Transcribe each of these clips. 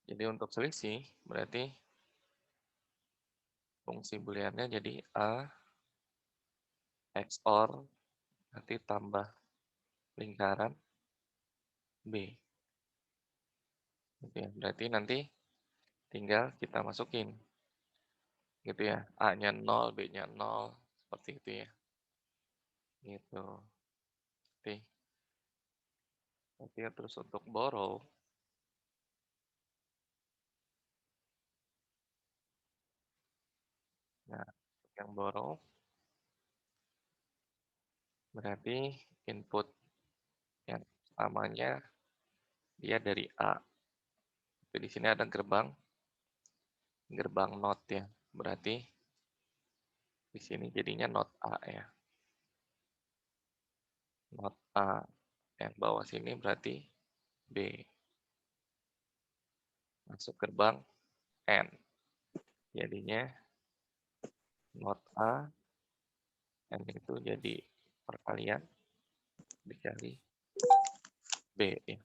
Jadi untuk selisih berarti fungsi booleannya jadi A XOR nanti tambah lingkaran B. Gitu ya. Berarti nanti tinggal kita masukin gitu ya. A-nya 0, B-nya 0, seperti itu ya. Gitu. Oke. Berarti terus untuk borrow, nah untuk yang borrow berarti input yang pertamanya dia dari A. Jadi di sini ada gerbang not ya. Berarti di sini jadinya not A ya. Not A yang bawah sini berarti B. Masuk gerbang N. Jadinya not A, N itu jadi perkalian dikali B ya.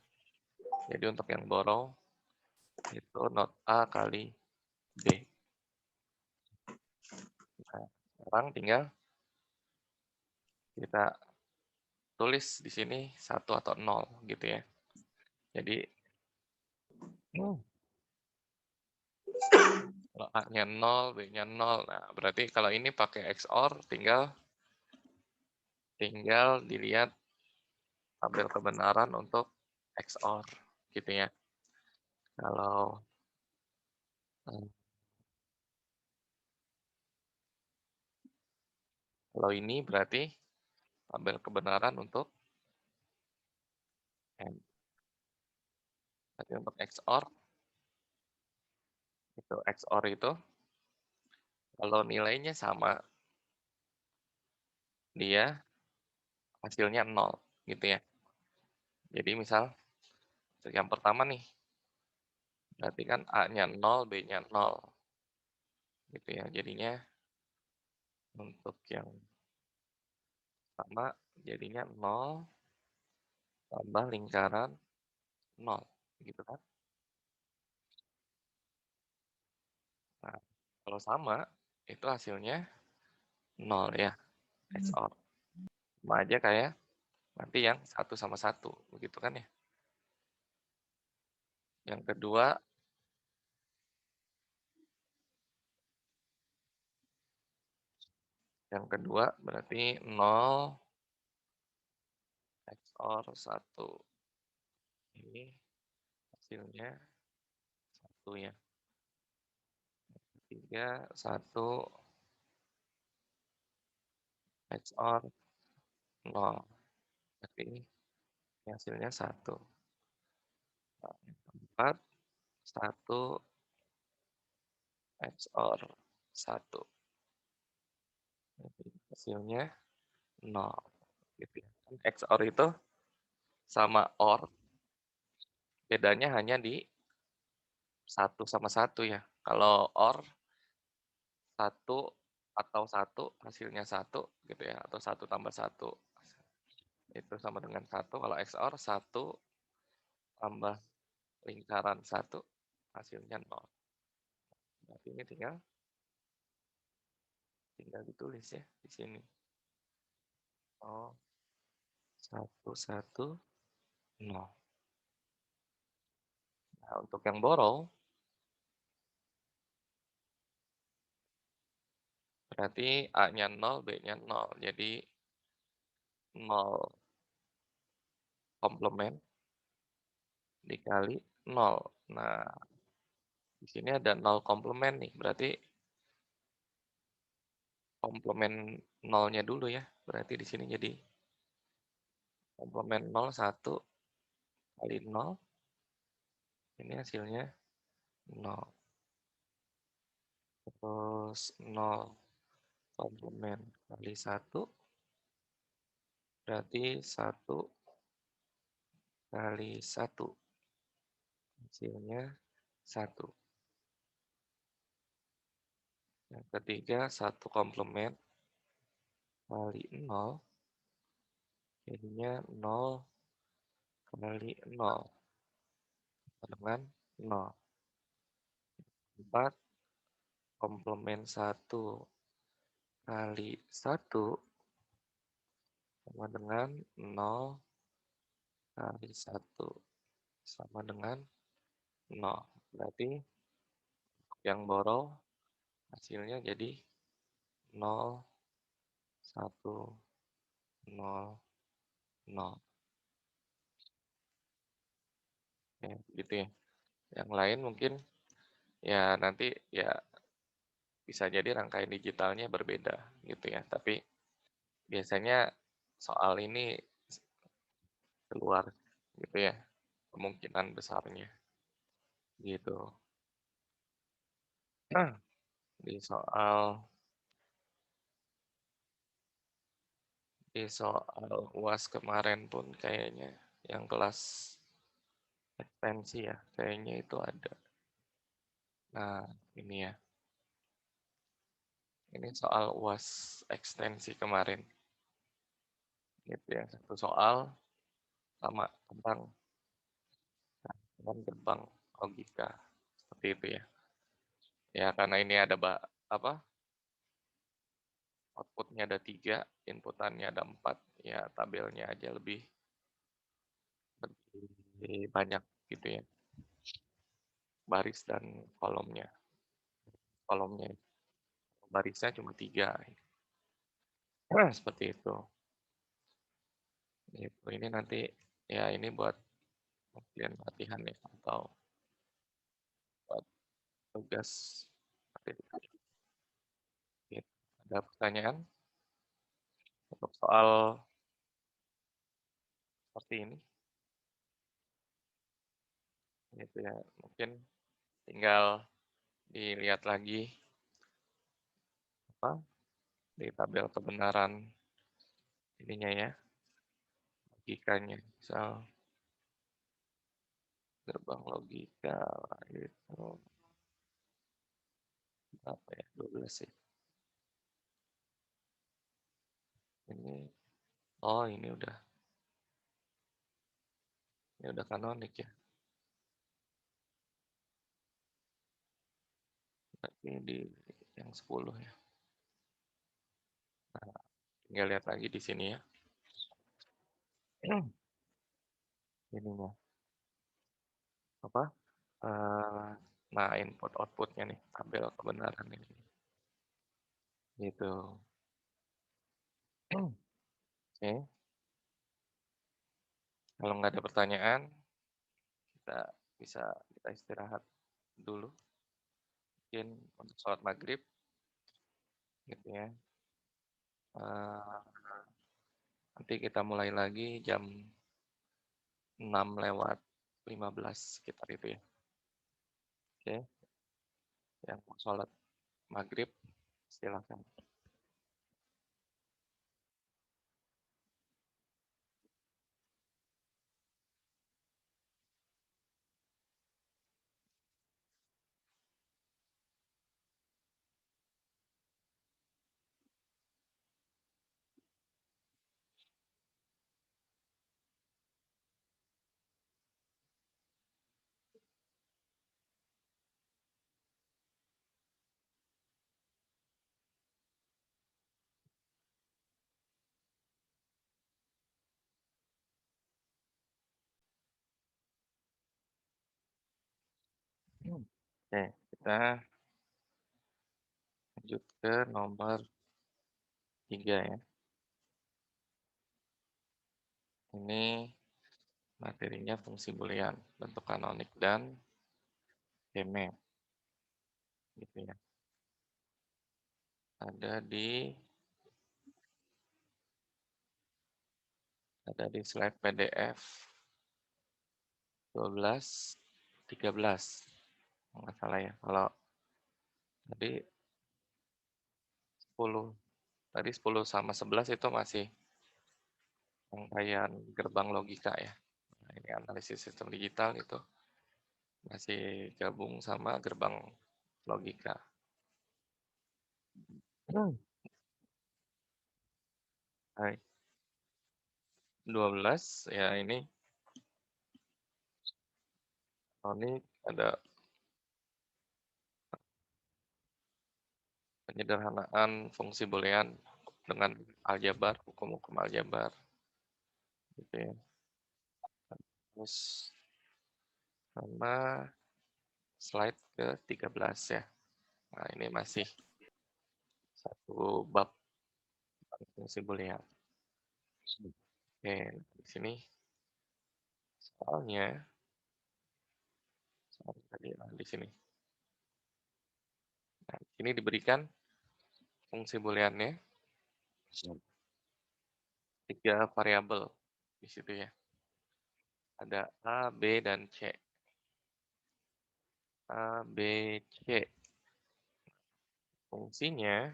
Jadi untuk yang borrow itu not A kali B. Nah, sekarang tinggal kita tulis di sini 1 atau 0 gitu ya. Jadi kalau A-nya 0, B-nya 0. Nah, berarti kalau ini pakai XOR tinggal dilihat tabel kebenaran untuk XOR gitu ya. Kalau eh, kalau ini berarti tabel kebenaran untuk N. Berarti untuk XOR itu kalau nilainya sama, dia hasilnya 0 gitu ya. Jadi misal yang pertama nih, berarti kan A-nya 0, B-nya 0 gitu ya. Jadinya untuk yang pertama jadinya 0 tambah lingkaran 0 gitu kan. Nah, kalau sama itu hasilnya 0 ya, XOR. Sama aja kayak nanti yang 1 sama 1 begitu kan ya. Yang kedua berarti 0 XOR 1. Ini hasilnya 1 ya. 3, 1 XOR 0. Berarti ini hasilnya 1. Nah, yang keempat 1 XOR 1. Berarti hasilnya 0 gitu ya. XOR itu sama OR bedanya hanya di 1 sama 1 ya. Kalau OR 1 atau 1 hasilnya 1 gitu ya, atau 1 tambah 1 itu sama dengan 1. Kalau XOR 1 tambah lingkaran 1 hasilnya 0. Berarti ini tinggal ditulis ya di sini. Oh, 1, 1, 0. Nah, untuk yang borrow berarti A-nya 0, B-nya 0. Jadi 0 komplement dikali 0. Nah, di sini ada 0 komplement nih, berarti komplement 0-nya dulu ya. Berarti di sini jadi komplement 0, 1 kali 0, ini hasilnya 0. Terus 0 komplement kali 1, berarti 1 kali 1, hasilnya 1. Yang ketiga 1 komplement kali 0, jadinya 0 kali 0 dengan 0. 4 komplement satu kali satu sama dengan 0 kali 1 sama dengan 0. Berarti yang borol hasilnya jadi 0, 1, 0, 0. Ya, gitu ya. Yang lain mungkin ya nanti ya bisa jadi rangkaian digitalnya berbeda gitu ya. Tapi biasanya soal ini keluar gitu ya, kemungkinan besarnya gitu. Nah, di soal UAS kemarin pun kayaknya yang kelas ekstensi ya, kayaknya itu ada. Nah, ini ya, ini soal UAS ekstensi kemarin. Gitu ya, satu soal sama tentang gerbang logika. Seperti itu ya. Ya, karena ini ada apa? Outputnya ada 3, inputannya ada 4, ya tabelnya aja lebih banyak gitu ya, baris dan kolomnya. Kolomnya barisnya cuma 3. Seperti itu. Gitu. Ini nanti ya ini buat mungkin latihan ya atau buat tugas. Gitu. Ada pertanyaan untuk soal seperti ini? Gitu ya. Mungkin tinggal dilihat lagi apa di tabel kebenaran ininya ya, logikanya. Misal gerbang logika itu berapa ya? 12 sih. Ini oh ini udah kanonik ya. Berarti di yang 10 ya. Nah, tinggal lihat lagi di sini ya. Ininya apa? eh, nah, input outputnya nih, tabel kebenaran ini. Gitu. Oke, kalau nggak ada pertanyaan, kita bisa kita istirahat dulu. Mungkin untuk sholat maghrib, gitu ya. Eh, nanti kita mulai lagi jam 6:15 sekitar itu ya. Oke, yang mau sholat maghrib, silakan. Oke, kita lanjut ke nomor 3 ya. Ini materinya fungsi boolean, bentuk kanonik dan game gitu ya. Ada di slide PDF 12, 13. Nggak salah ya. Kalau tadi 10, tadi 10 sama 11 itu masih rangkaian gerbang logika ya. Nah, ini analisis sistem digital itu masih gabung sama gerbang logika. Hmm. Hai. 12 ya ini ada penyederhanaan fungsi boolean dengan aljabar, hukum-hukum aljabar, gitu ya. Terus sama slide ke-13 ya. Nah, ini masih satu bab tentang fungsi boolean. Oke, di sini soalnya, soal tadi di sini. Nah, di sini diberikan fungsi booleannya 3 variabel di situ ya. Ada A, B, dan C. A, B, C. Fungsinya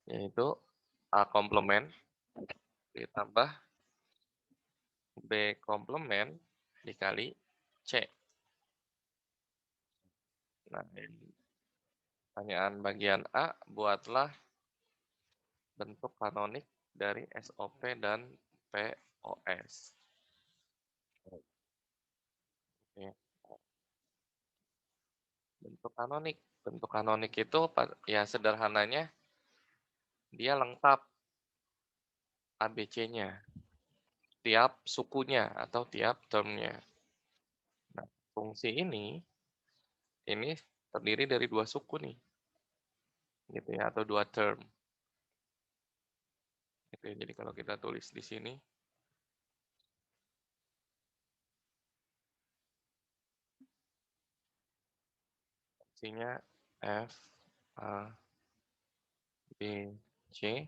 yaitu A komplement ditambah B komplement dikali C. Nah, ini pertanyaan bagian A, buatlah bentuk kanonik dari SOP dan POS. Oke. Bentuk kanonik. Bentuk kanonik itu ya sederhananya dia lengkap ABC-nya, tiap sukunya atau tiap termnya. Nah, fungsi ini terdiri dari 2 suku nih, gitu ya, atau 2 term. Gitu ya. Jadi kalau kita tulis di sini, fungsinya F, A, B, C,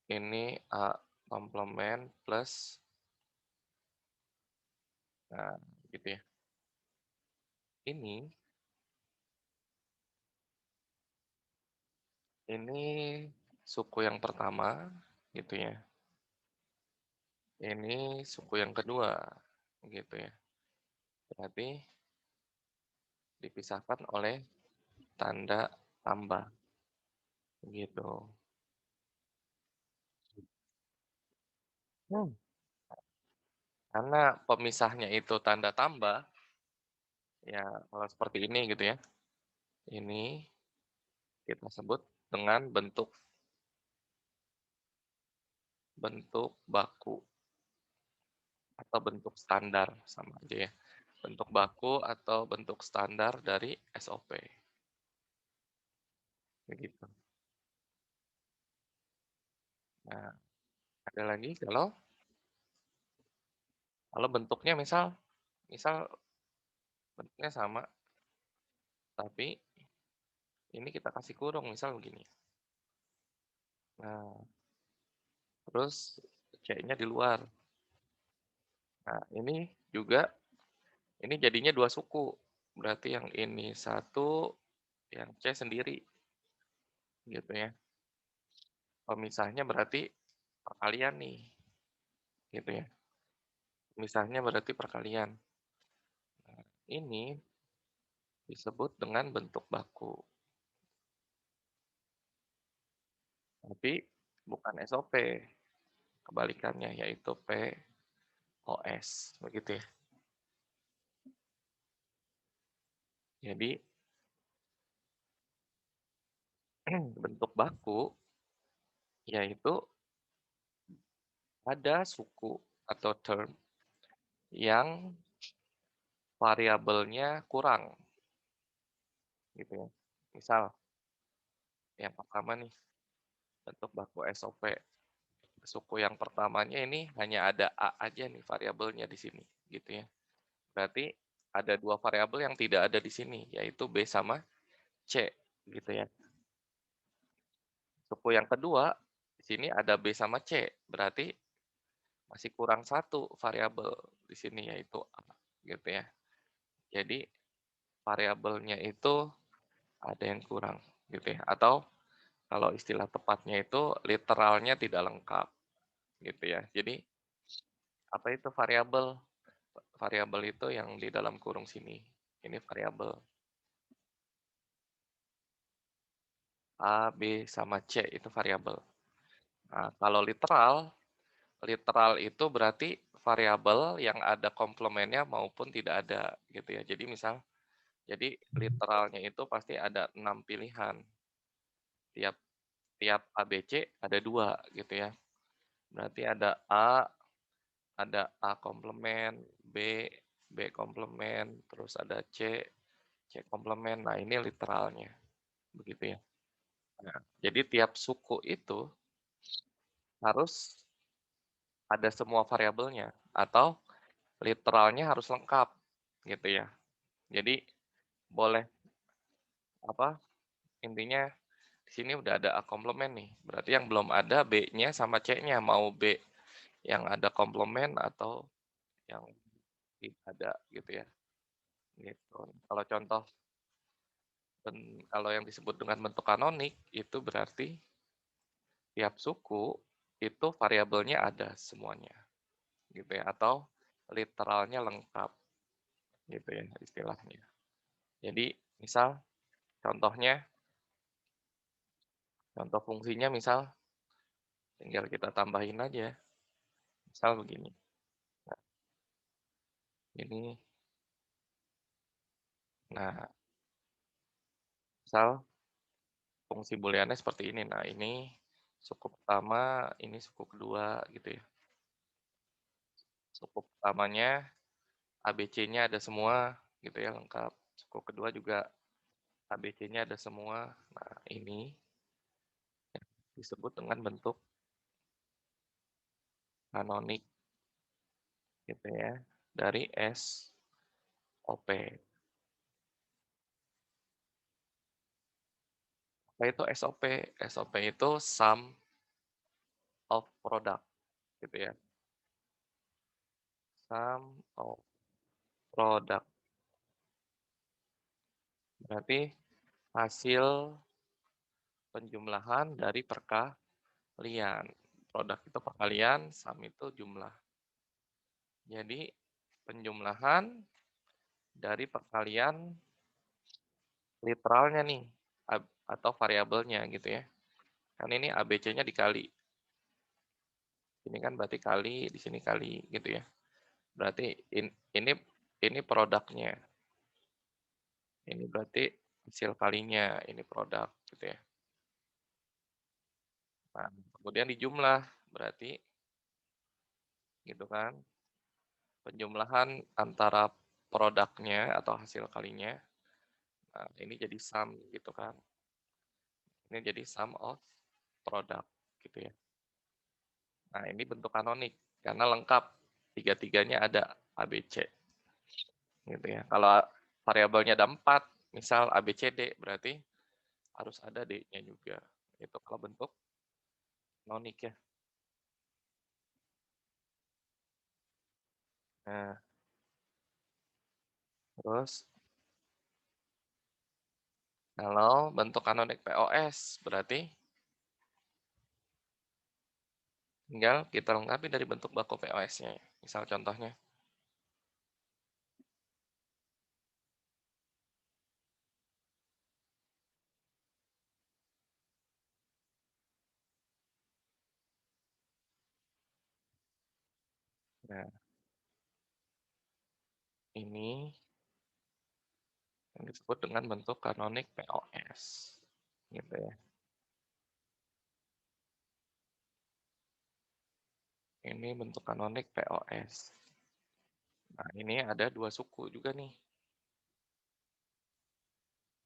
ini A komplement plus, nah gitu ya. Ini suku yang pertama, gitu ya. Ini suku yang kedua, gitu ya. Berarti dipisahkan oleh tanda tambah, gitu. Hmm. Karena pemisahnya itu tanda tambah, ya kalau seperti ini gitu ya. Ini kita sebut dengan bentuk baku atau bentuk standar, sama aja ya. Bentuk baku atau bentuk standar dari SOP. Begitu. Nah, ada lagi kalau bentuknya misal bentuknya sama, tapi ini kita kasih kurung, misal begini. Nah, terus C-nya di luar. Nah, ini juga, ini jadinya 2 suku. Berarti yang ini satu, yang C sendiri. Gitu ya. Pemisahnya berarti perkalian nih. Gitu ya. Pemisahnya berarti perkalian. Nah, ini disebut dengan bentuk baku. Tapi bukan SOP. Kebalikannya yaitu POS. Begitu ya. Jadi bentuk baku yaitu ada suku atau term yang variabelnya kurang, gitu ya. Misal yang pertama nih, bentuk baku SOP. Suku yang pertamanya ini hanya ada A aja nih variabelnya di sini, gitu ya. Berarti ada 2 variabel yang tidak ada di sini, yaitu B sama C, gitu ya. Suku yang kedua, di sini ada B sama C, berarti masih kurang satu variabel di sini yaitu A, gitu ya. Jadi variabelnya itu ada yang kurang, gitu ya. Atau kalau istilah tepatnya itu literalnya tidak lengkap, gitu ya. Jadi apa itu variabel? Variabel itu yang di dalam kurung sini. Ini variabel A, B, sama C itu variabel. Nah, kalau literal itu berarti variabel yang ada komplemennya maupun tidak ada, gitu ya. Jadi misal Jadi literalnya itu pasti ada 6 pilihan. Tiap tiap ABC ada 2 gitu ya. Berarti ada A komplemen, B komplemen, terus ada C komplemen. Nah, ini literalnya, begitu ya. Nah, jadi tiap suku itu harus ada semua variabelnya atau literalnya harus lengkap, gitu ya. Jadi boleh apa, intinya di sini udah ada A komplemen nih, berarti yang belum ada B-nya sama C-nya, mau B yang ada komplemen atau yang tidak ada gitu ya, gitu. Kalau contoh kalau yang disebut dengan bentuk kanonik, itu berarti tiap suku itu variabelnya ada semuanya, gitu ya, atau literalnya lengkap, gitu ya istilahnya. Jadi misal contohnya, contoh fungsinya misal tinggal kita tambahin aja, misal begini. Nah, ini, nah misal fungsi booleannya seperti ini. Nah, ini suku pertama, ini suku kedua gitu ya. Suku pertamanya ABC-nya ada semua gitu ya, lengkap. Suku kedua juga ABC-nya ada semua. Nah, ini disebut dengan bentuk kanonik gitu ya, dari SOP. Apa itu SOP? SOP itu sum of product gitu ya. Sum of product. Berarti hasil penjumlahan dari perkalian. Produk itu perkalian, sum itu jumlah. Jadi penjumlahan dari perkalian literalnya nih, atau variabelnya gitu ya. Kan ini ABC-nya dikali. Ini kan berarti kali, di sini kali gitu ya. Berarti ini ini produknya. Ini berarti hasil kalinya, ini produk gitu ya. Nah, kemudian dijumlah, berarti gitu kan. Penjumlahan antara produknya atau hasil kalinya. Nah, ini jadi sum gitu kan. Ini jadi sum of product gitu ya. Nah, ini bentuk kanonik karena lengkap. Tiga-tiganya ada ABC gitu ya. Kalau variabelnya ada 4, misal ABCD, berarti harus ada D-nya juga. Itu kalau bentuk kanonik ya. Nah, terus kalau bentuk kanonik POS, berarti tinggal kita lengkapi dari bentuk baku POS-nya. Misal contohnya. Nah, ini yang disebut dengan bentuk kanonik POS. Gitu ya. Ini bentuk kanonik POS. Nah, ini ada 2 suku juga nih.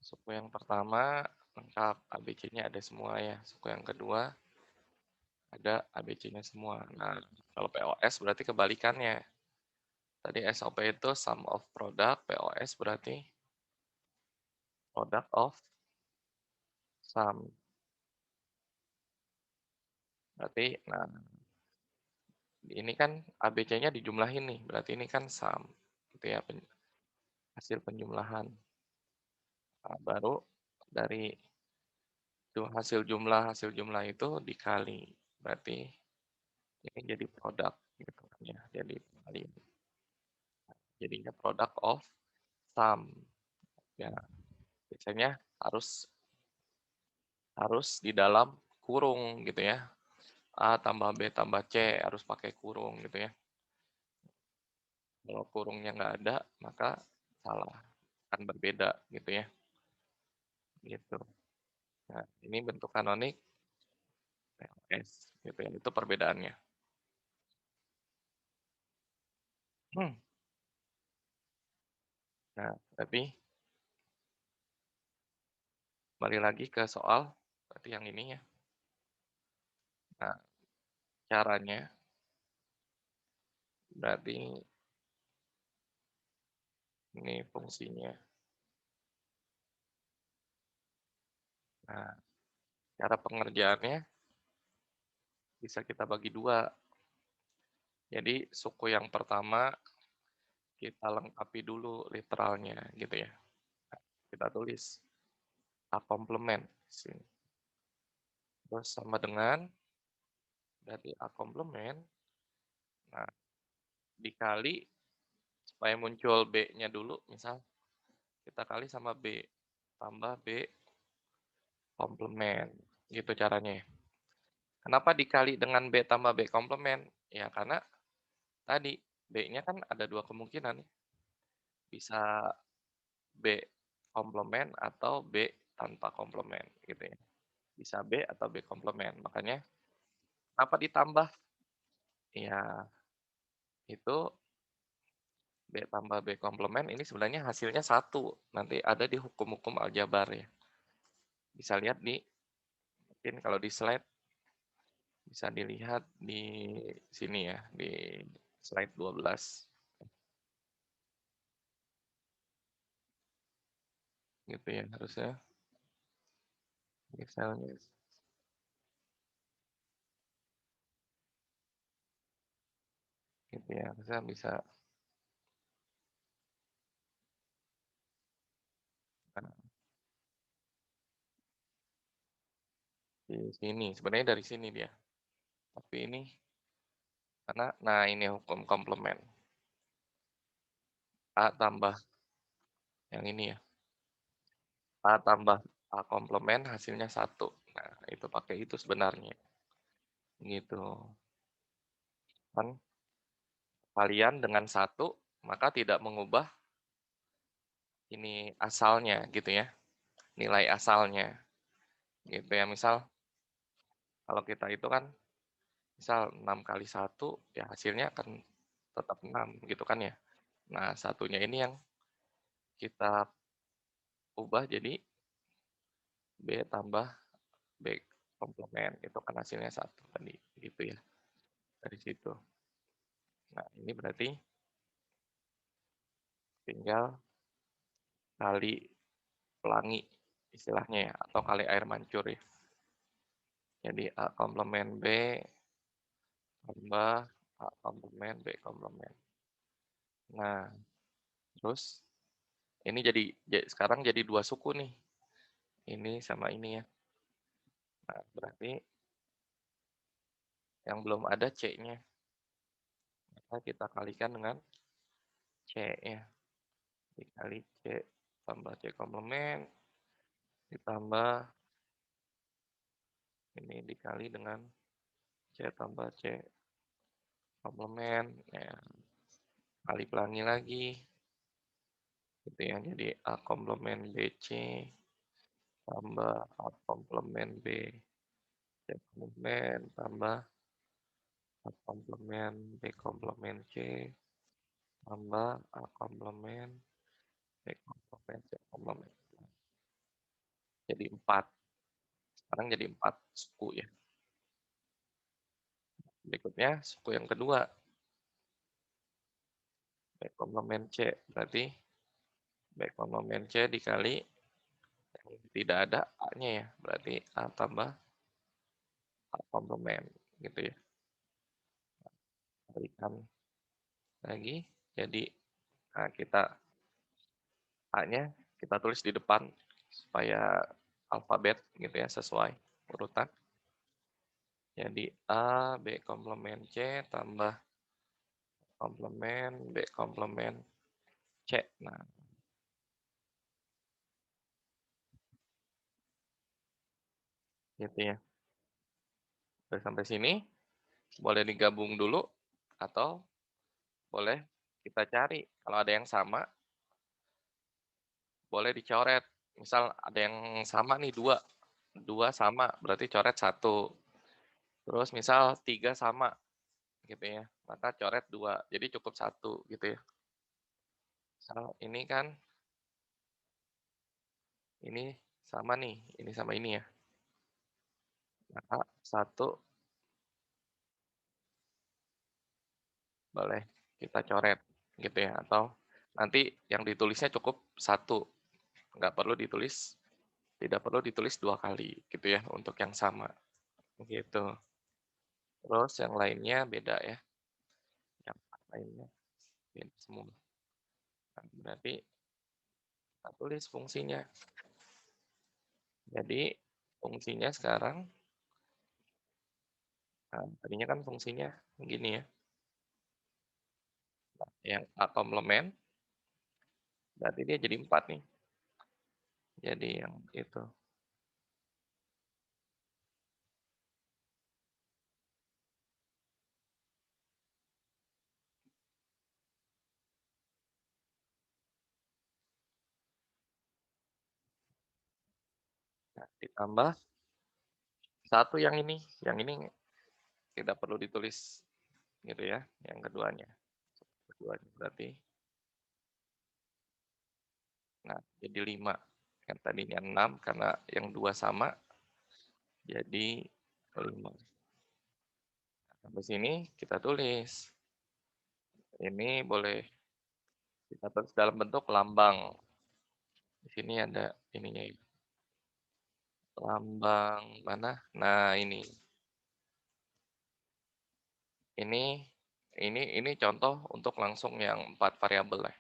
Suku yang pertama lengkap, ABC-nya ada semua ya. Suku yang kedua ada ABC-nya semua. Nah, kalau POS berarti kebalikannya. Tadi SOP itu sum of product, POS berarti product of sum. Berarti, nah ini kan ABC-nya dijumlahin nih, berarti ini kan sum. Gitu ya, hasil penjumlahan. Nah, baru dari itu hasil jumlah itu dikali. Berarti ini jadi produk gitu kan ya. Jadi kali jadinya product of sum. Ya, biasanya harus harus di dalam kurung gitu ya. A tambah B tambah C harus pakai kurung gitu ya. Kalau kurungnya nggak ada, maka salah. akan berbeda gitu ya, gitu. Nah, ini bentuk kanonik TLS gitu ya, itu perbedaannya. Hmm. Nah, tapi kembali lagi ke soal berarti yang ini ya. Nah, caranya berarti ini fungsinya. Nah, cara pengerjaannya bisa kita bagi dua. Jadi suku yang pertama kita lengkapi dulu literalnya gitu ya. Kita tulis A komplement sini. Terus sama dengan berarti A komplement. Nah, dikali supaya muncul B-nya dulu, misal kita kali sama B tambah B komplement. Gitu caranya ya. Kenapa dikali dengan B tambah B komplement? Ya karena tadi B-nya kan ada dua kemungkinan. Bisa B komplement atau B tanpa komplement gitu ya. Bisa B atau B komplement. Makanya kenapa ditambah? Ya itu B tambah B komplement ini sebenarnya hasilnya satu. Nanti ada di hukum-hukum aljabar ya. Bisa lihat di mungkin kalau di slide bisa dilihat di sini ya, di slide 12 gitu ya harusnya misalnya gitu ya harusnya bisa nah, di sini sebenarnya dari sini dia tapi ini karena nah ini hukum komplement A tambah yang ini ya A tambah A komplement hasilnya satu. Nah itu pakai itu sebenarnya gitu kan kalian dengan satu maka tidak mengubah ini asalnya gitu ya nilai asalnya gitu ya misal kalau kita itu kan misal 6 kali satu ya hasilnya akan tetap 6 gitu kan ya. Nah, satunya ini yang kita ubah jadi B tambah B komplement, itu kan hasilnya satu tadi, gitu ya, dari situ. Nah, ini berarti tinggal kali pelangi istilahnya ya, atau kali air mancur ya. Jadi A komplement B tambah A komplement B komplement. Nah, terus ini jadi sekarang jadi dua suku nih, ini sama ini ya. Nah, berarti yang belum ada C-nya, maka kita kalikan dengan C ya. Dikali C tambah C komplement ditambah ini dikali dengan C tambah C komplement ya kali pelangi lagi gitu ya jadi A komplement BC tambah A komplement B C komplement tambah A komplement B komplement C tambah A komplement B komplement C komplement jadi 4 sekarang jadi 4 suku ya berikutnya suku yang kedua B komplement C berarti B komplement C dikali tidak ada A-nya ya, berarti A tambah A komplement gitu ya. Berikan lagi, jadi nah kita A-nya kita tulis di depan supaya alfabet gitu ya, sesuai urutan. Jadi A, B komplement C tambah komplement B komplement C. Nah, gitu ya. Udah sampai sini, boleh digabung dulu atau boleh kita cari kalau ada yang sama boleh dicoret. Misal ada yang sama nih 2, 2 sama berarti coret satu. Terus misal 3 sama gitu ya, maka coret 2 jadi cukup satu gitu ya. Misal ini kan, ini sama nih, ini sama ini ya, maka satu boleh kita coret gitu ya, atau nanti yang ditulisnya cukup satu, nggak perlu ditulis, tidak perlu ditulis 2 kali gitu ya untuk yang sama, gitu. Terus yang lainnya beda ya, yang lainnya beda semua. Nah, berarti kita tulis fungsinya. Jadi fungsinya sekarang, nah, tadinya kan fungsinya begini ya, yang A komplement, berarti dia jadi 4 nih. Jadi yang itu. Nah, ditambah satu yang ini tidak perlu ditulis gitu ya, yang keduanya. Keduanya berarti, nah jadi 5. Yang tadinya 6 karena yang 2 sama, jadi 5. Habis ini kita tulis. Ini boleh kita tulis dalam bentuk lambang. Di sini ada ininya, lambang mana? Nah ini. Ini ini contoh untuk langsung yang 4 variabel ya,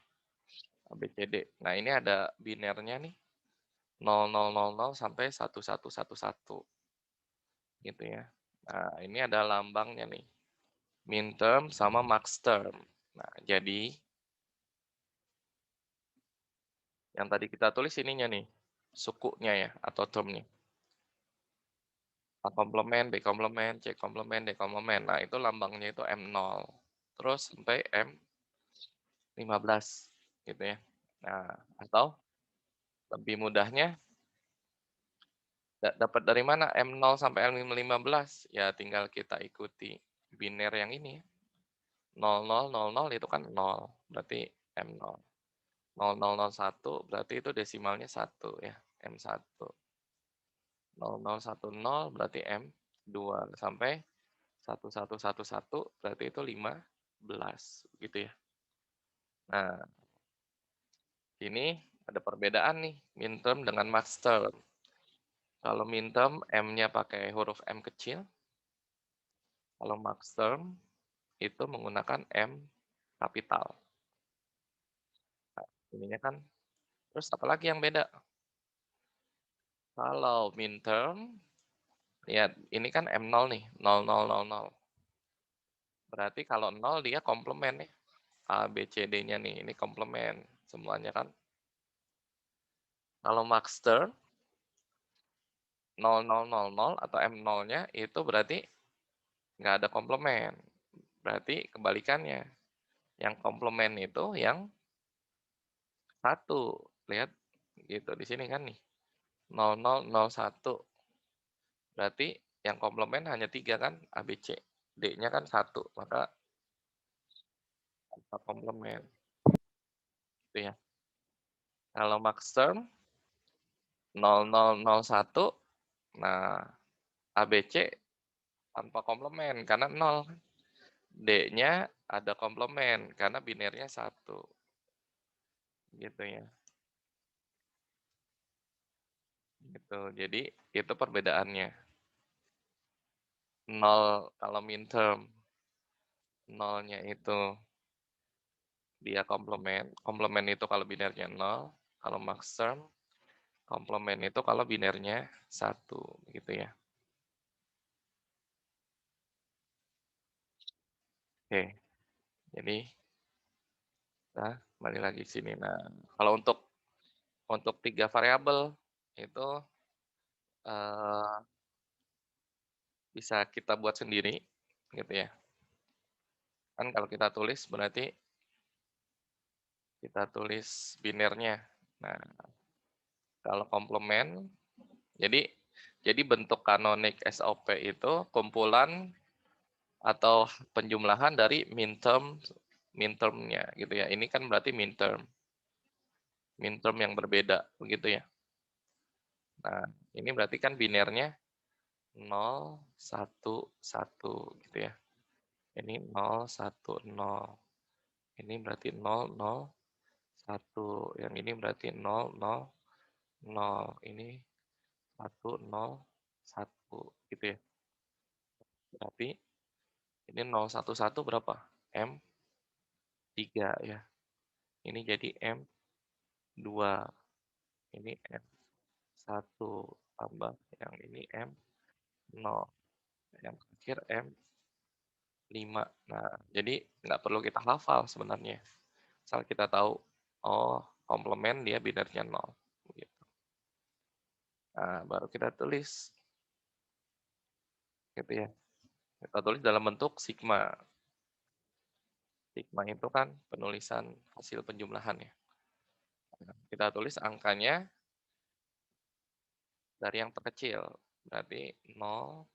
A, B, C, D. Nah ini ada binernya nih, 0000 sampai 1111 gitu ya. Nah ini ada lambangnya nih, min term sama max term. Nah jadi yang tadi kita tulis ininya nih, sukunya ya atau termnya. A komplement, B komplement, C komplement, D komplement. Nah itu lambangnya itu M0. Terus sampai M15 gitu ya. Nah atau lebih mudahnya dapat dari mana M0 sampai M15? Ya tinggal kita ikuti biner yang ini ya. 0000 itu kan 0, berarti M0. 0001 berarti itu desimalnya 1 ya, M1. 0010 berarti M2 sampai 1111 berarti itu 15 gitu ya. Nah, ini ada perbedaan nih min term dengan max term. Kalau min term M-nya pakai huruf M kecil, kalau max term itu menggunakan M kapital. Nah, ininya kan, terus apalagi yang beda? Kalau min term, ya ini kan M0 nih, 0000. Berarti kalau 0 dia komplement nih. A, B, C, D-nya nih, ini komplement semuanya kan. Kalau max term, 0000 atau M0-nya itu berarti nggak ada komplement. Berarti kebalikannya. Yang komplement itu yang satu. Lihat gitu di sini kan nih. 0001. Berarti yang komplement hanya 3 kan, A, B, C. D-nya kan satu, maka tanpa komplement. Gitu ya. Kalau max term 0001, nah A, B, C tanpa komplement karena 0 kan. D-nya ada komplement karena binernya satu. Gitu ya. Gitu. Jadi itu perbedaannya. 0 kalau min term, 0-nya itu dia komplement. Komplement itu kalau binernya 0, kalau max term, komplement itu kalau binernya satu, gitu ya. Oke, jadi nah, kembali lagi ke sini. Nah, kalau untuk 3 variabel itu eh, bisa kita buat sendiri, gitu ya. Kan kalau kita tulis berarti kita tulis binernya. Nah, Kalau komplement, jadi bentuk kanonik SOP itu kumpulan atau penjumlahan dari min-term-nya gitu ya. Ini kan berarti min-term yang berbeda begitu ya. Nah, ini berarti kan binernya 0, 1, 1 gitu ya. Ini 0, 1, 0. Ini berarti 0, 0, 1. Yang ini berarti 0, 0, 0. Ini 1, 0, 1 gitu ya. Berarti ini 0, 1, 1 berapa? M3 ya. Ini jadi M2. Ini M1 tambah yang ini M0. Yang terakhir M5. Nah, jadi nggak perlu kita hafal sebenarnya. Asal kita tahu, oh komplement dia binernya 0. Gitu. Nah, baru kita tulis. Gitu ya. Kita tulis dalam bentuk sigma. Sigma itu kan penulisan hasil penjumlahan ya. Nah, kita tulis angkanya dari yang terkecil. Berarti 0,1,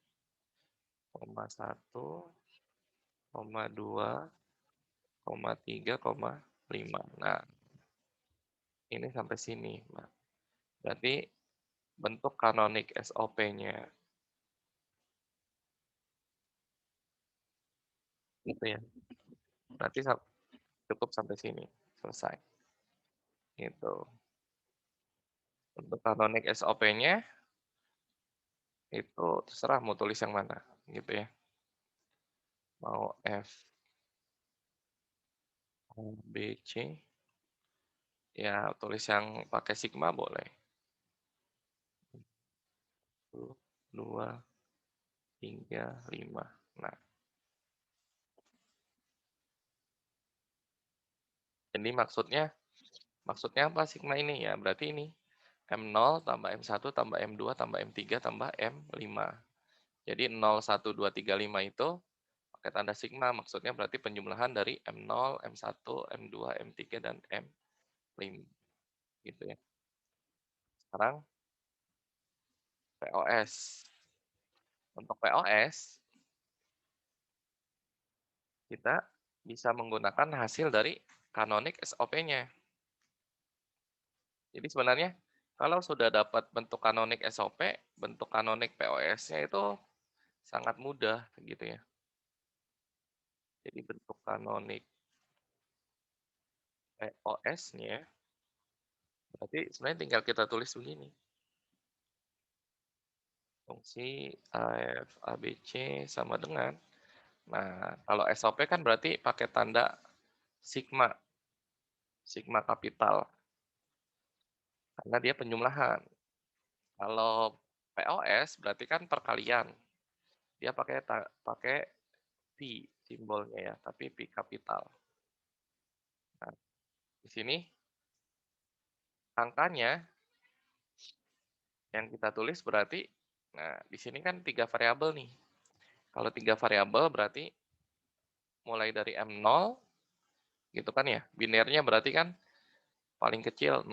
2, 3, 5. Nah, ini sampai sini. Nah, berarti bentuk kanonik SOP-nya. Gitu ya. Berarti cukup sampai sini. Selesai. Gitu. Untuk kanonik SOP-nya, itu terserah mau tulis yang mana. Gitu ya. Mau F, B, C. Ya, tulis yang pakai sigma boleh. 1, 2, 3, 5. Nah, jadi maksudnya apa sigma ini ya? Berarti ini M0 tambah M1 tambah M2 tambah M3 tambah M5. Jadi 0, 1, 2, 3, 5 itu pakai tanda sigma, maksudnya berarti penjumlahan dari M0, M1, M2, M3, dan M5. Gitu ya. Sekarang POS. Untuk POS, kita bisa menggunakan hasil dari kanonik SOP-nya. Jadi sebenarnya kalau sudah dapat bentuk kanonik SOP, bentuk kanonik POS-nya itu sangat mudah gitu ya. Jadi bentuk kanonik POS-nya berarti sebenarnya tinggal kita tulis begini. Fungsi AF ABC sama dengan, nah kalau SOP kan berarti pakai tanda sigma, sigma kapital, karena dia penjumlahan. Kalau POS berarti kan perkalian, dia pakai pi simbolnya ya, tapi pi kapital. Nah, di sini angkanya yang kita tulis berarti, nah di sini kan 3 variabel nih. Kalau 3 variabel berarti mulai dari M0 gitu kan ya. Binernya berarti kan paling kecil 000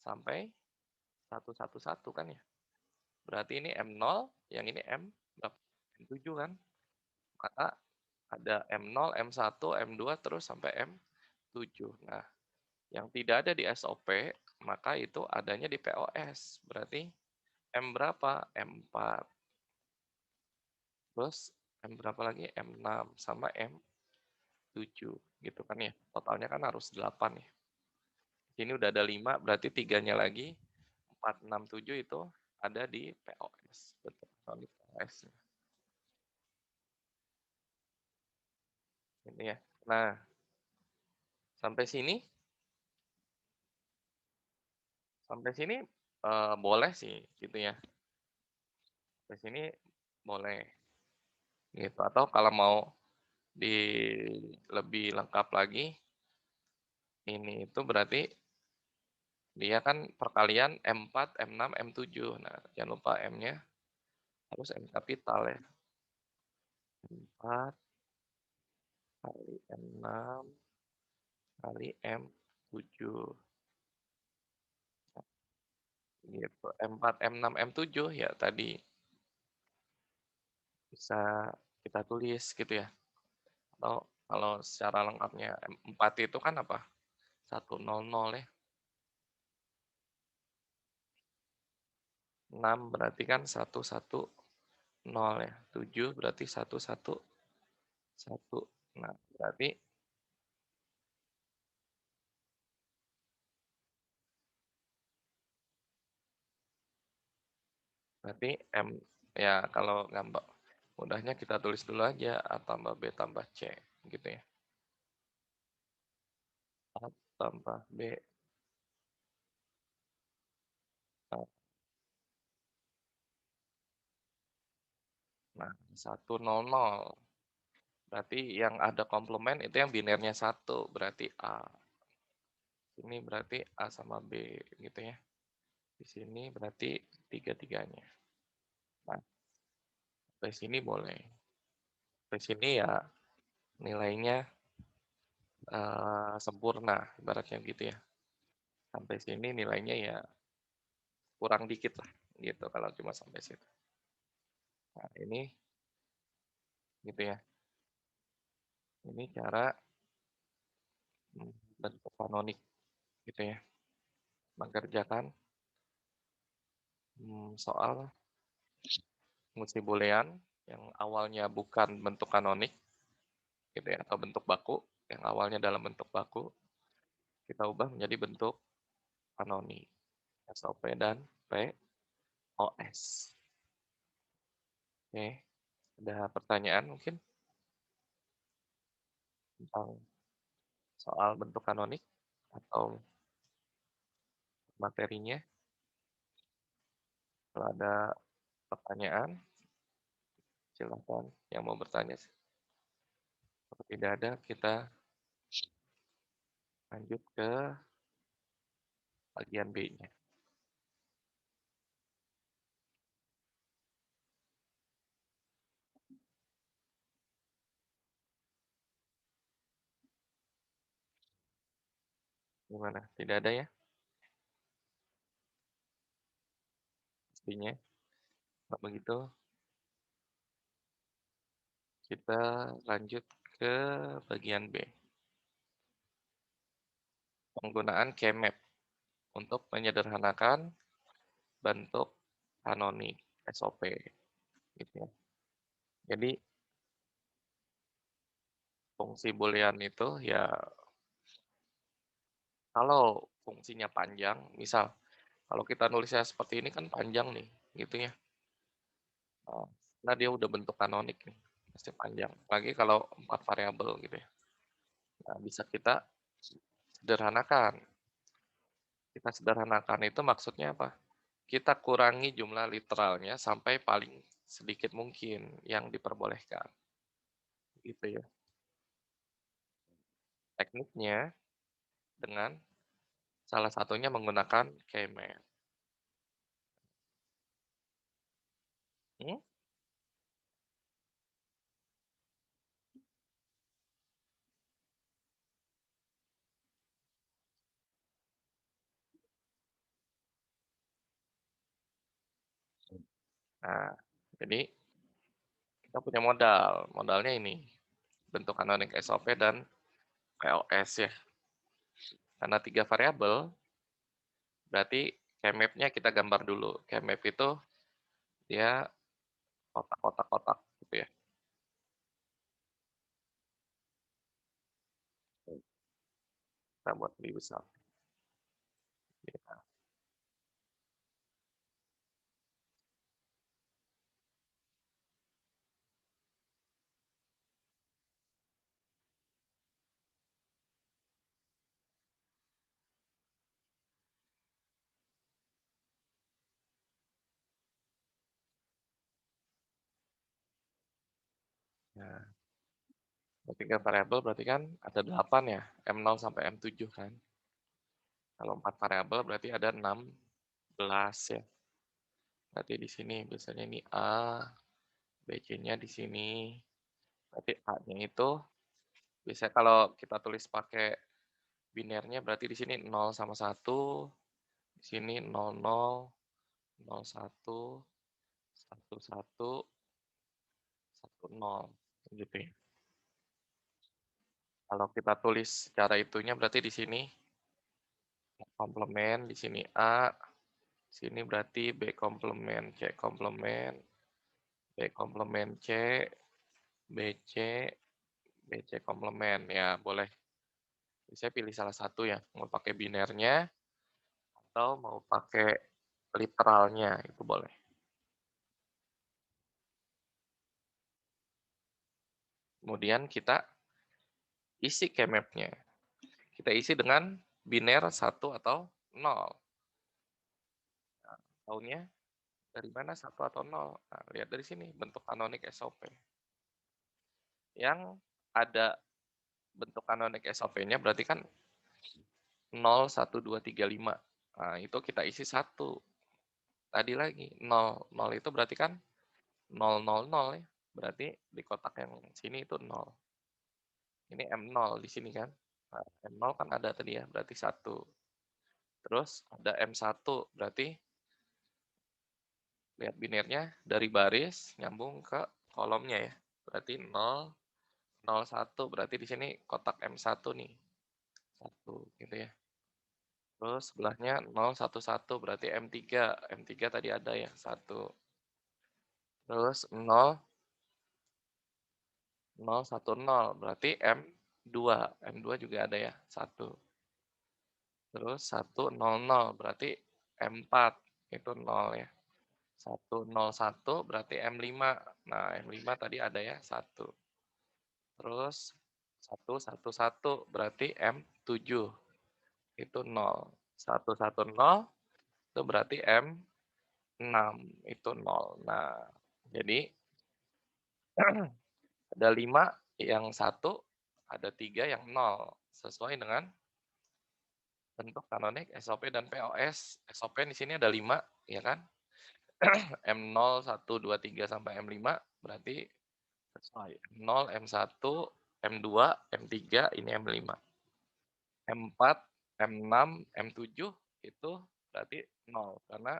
sampai 111 kan ya. Berarti ini M0, yang ini M7 kan. Maka ada M0, M1, M2 terus sampai M7. Nah, yang tidak ada di SOP, maka itu adanya di POS. Berarti M berapa? M4. Terus M berapa lagi? M6 sama M7 gitu kan ya. Totalnya kan harus 8 ya. Ini udah ada 5, berarti tiganya lagi 4, 6, 7 itu ada di POS. Betul, di POS. Ini ya. Nah, sampai sini boleh sih gitu ya. Sampai sini boleh gitu. Atau kalau mau di lebih lengkap lagi, ini itu berarti dia kan perkalian M4, M6, M7. Nah, jangan lupa M-nya harus M kapital ya. 4 kali M6 kali M7. gitu. M4, M6, M7 ya tadi bisa kita tulis gitu ya. Atau kalau secara lengkapnya M4 itu kan apa? 100 ya. 6 berarti kan 110 ya. 7 berarti 111. Nah, berarti M ya kalau gambar mudahnya kita tulis dulu aja A tambah B tambah C gitu ya. A tambah B. Nah, 100. Berarti yang ada komplement itu yang binernya 1 berarti A. Ini berarti A sama B gitu ya. Di sini berarti tiga-tiganya. Nah, dari sini boleh. Dari sini ya nilainya sempurna, ibaratnya gitu ya. Sampai sini nilainya ya kurang dikit lah, gitu kalau cuma sampai situ. Nah, ini gitu ya. Ini cara bentuk kanonik gitu ya. Mengerjakan soal fungsi boolean yang awalnya bukan bentuk kanonik gitu ya, atau bentuk baku yang awalnya dalam bentuk baku kita ubah menjadi bentuk kanonik. SOP dan POS. Oke, ada pertanyaan mungkin tentang soal bentuk kanonik atau materinya? Kalau ada pertanyaan, silakan yang mau bertanya. Kalau tidak ada, kita lanjut ke bagian B-nya. Gimana? Tidak ada ya? Pastinya. Kalau begitu, kita lanjut ke bagian B. Penggunaan keymap untuk menyederhanakan bentuk kanonik SOP. Gitu ya. Jadi, fungsi boolean itu ya kalau fungsinya panjang, misal kalau kita nulisnya seperti ini kan panjang nih, gitu ya. Nah dia udah bentuk kanonik nih, pasti panjang. Lagi kalau 4 variabel gitu ya. Nah, bisa kita sederhanakan. Kita sederhanakan itu maksudnya apa? Kita kurangi jumlah literalnya sampai paling sedikit mungkin yang diperbolehkan. Gitu ya. Tekniknya dengan salah satunya menggunakan keymap. Hmm? Nah, jadi kita punya modal. Modalnya ini, bentuk kanonik SOP dan POS ya. Karena 3 variabel, berarti keymap-nya kita gambar dulu. Keymap itu dia kotak-kotak-kotak gitu ya. Kita buat lebih besar. Ya. Nah, 3 variabel berarti kan ada 8 ya, M0 sampai M7 kan. Kalau 4 variabel berarti ada 16 ya. Berarti di sini biasanya ini A, BC-nya di sini. Berarti A-nya itu bisa kalau kita tulis pakai binernya berarti di sini 0 sama 1, Di sini 00, 01, 11, 10, gitu ya. Kalau kita tulis secara itunya berarti di sini komplement, di sini A, sini berarti B komplement, C komplement, B komplement C, BC, BC komplement. Ya, boleh. Saya pilih salah satu ya, mau pakai binernya atau mau pakai literalnya, itu boleh. Kemudian kita isi keymap-nya. Kita isi dengan biner 1 atau 0. Taunya dari mana 1 atau 0? Nah, lihat dari sini bentuk kanonik SOP. Yang ada bentuk kanonik SOP-nya berarti kan 0, 1, 2, 3, 5. Nah, itu kita isi 1. Tadi lagi 0. 0 itu berarti kan 0, 0, 0 ya. Berarti di kotak yang sini itu 0. Ini M0 di sini kan. Nah, M0 kan ada tadi ya, berarti 1. Terus ada M1, berarti lihat binirnya dari baris nyambung ke kolomnya ya. Berarti 0, 0, 1. Berarti di sini kotak M1 nih. 1 gitu ya. Terus sebelahnya 0, 1, 1 berarti M3. M3 tadi ada ya, 1. Terus 0, 0, 1, 0 berarti M2. M2 juga ada ya, 1. Terus 1, 0, 0 berarti M4 itu 0 ya. 1, 0, 1 berarti M5. Nah, M5 tadi ada ya, 1. Terus 1, 1, 1 berarti M7 itu 0. 1, 1, 0 itu berarti M6 itu 0. Nah, jadi ada 5 yang 1, ada 3 yang 0. Sesuai dengan bentuk kanonik SOP dan POS. SOP di sini ada 5, ya kan? M0, 1, 2, 3 sampai M5 berarti sesuai. M0, M1, M2, M3, ini M5. M4, M6, M7 itu berarti 0 karena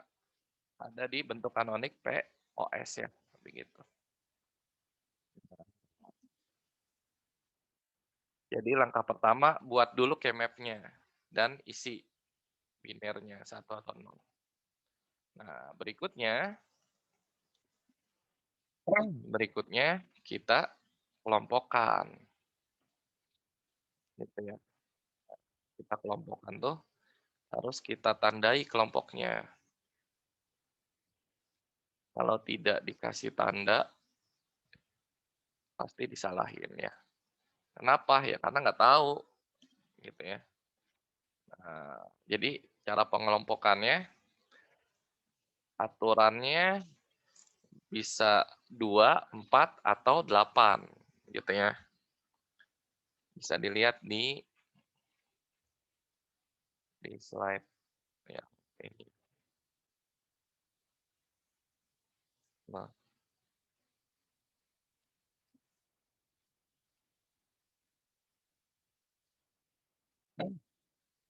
ada di bentuk kanonik POS ya, begitu. Jadi langkah pertama buat dulu keymap-nya dan isi binernya 1 atau 0. Nah, berikutnya kita kelompokkan gitu ya. Kita kelompokkan tuh harus kita tandai kelompoknya. Kalau tidak dikasih tanda pasti disalahin ya. Kenapa? Ya karena nggak tahu gitu ya. Nah, jadi cara pengelompokannya aturannya bisa 2, 4 atau 8 gitu ya. Bisa dilihat di slide ya ini. Nah,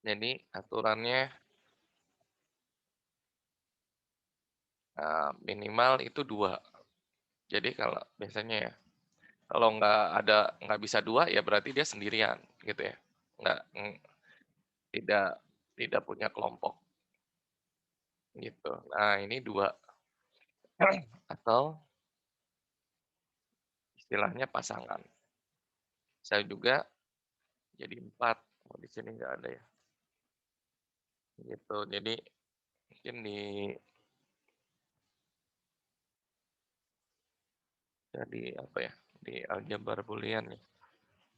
jadi aturannya minimal itu 2. Jadi kalau biasanya ya, kalau nggak bisa 2 ya berarti dia sendirian gitu ya. Nggak tidak tidak punya kelompok gitu. Nah, ini 2 atau istilahnya pasangan. Saya juga jadi 4. Oh, di sini nggak ada ya. Gitu. Jadi mungkin jadi apa ya? Di aljabar boolean nih.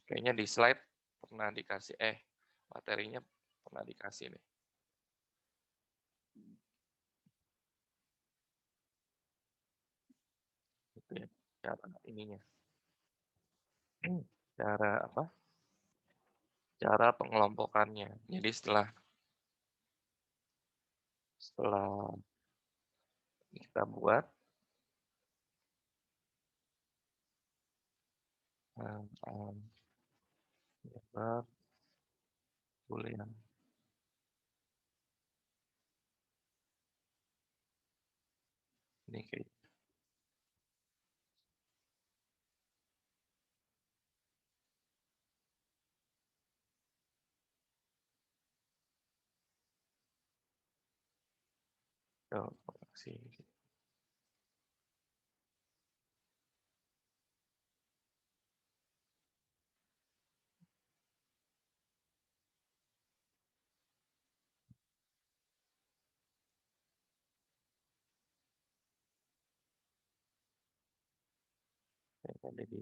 Kayaknya di slide pernah dikasih materinya pernah dikasih nih. Gitu ya. Cara ininya. Cara apa? Cara pengelompokannya. Jadi setelah kita buat aljabar boolean. Ini kayak oh, sih. Ada di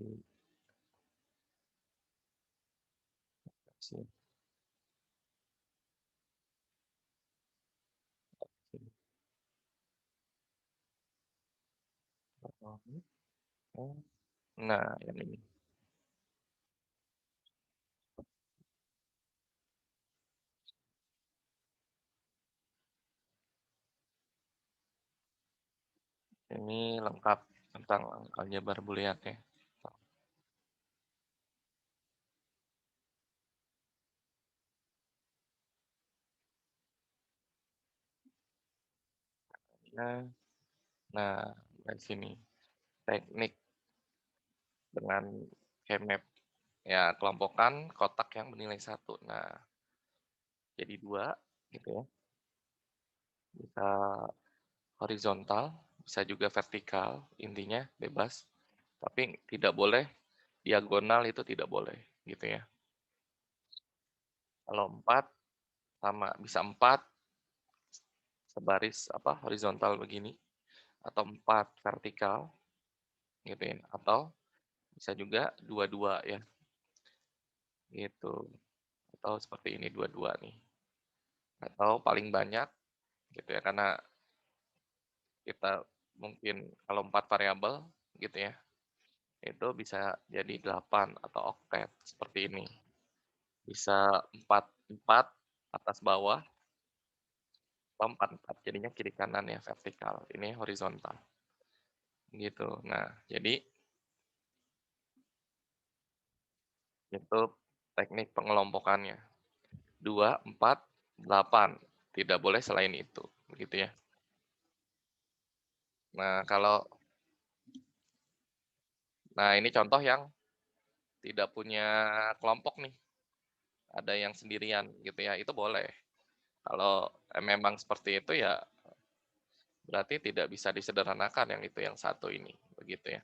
sini. Oh, nah, yang ini. Ini lengkap tentang aljabar boolean ya. Nah, nah, dari sini teknik dengan Kmap. Ya, kelompokkan kotak yang bernilai satu. Nah, jadi dua, gitu ya. Bisa horizontal, bisa juga vertikal, intinya bebas. Tapi tidak boleh diagonal, itu tidak boleh, gitu ya. Kalau 4 sama bisa 4 sebaris apa horizontal begini atau 4 vertikal gitu ya. Atau bisa juga dua-dua ya. Gitu. Atau seperti ini dua-dua nih. Atau paling banyak gitu ya karena kita mungkin kalau 4 variabel gitu ya. Itu bisa jadi 8 atau oktet seperti ini. Bisa 4 4 atas bawah atau 4 4 jadinya kiri kanan ya vertikal. Ini horizontal. Gitu. Nah, jadi itu teknik pengelompokannya. 2 4 8. Tidak boleh selain itu, begitu ya. Nah, ini contoh yang tidak punya kelompok nih. Ada yang sendirian gitu ya, itu boleh. Kalau memang seperti itu ya berarti tidak bisa disederhanakan yang itu yang satu ini, begitu ya.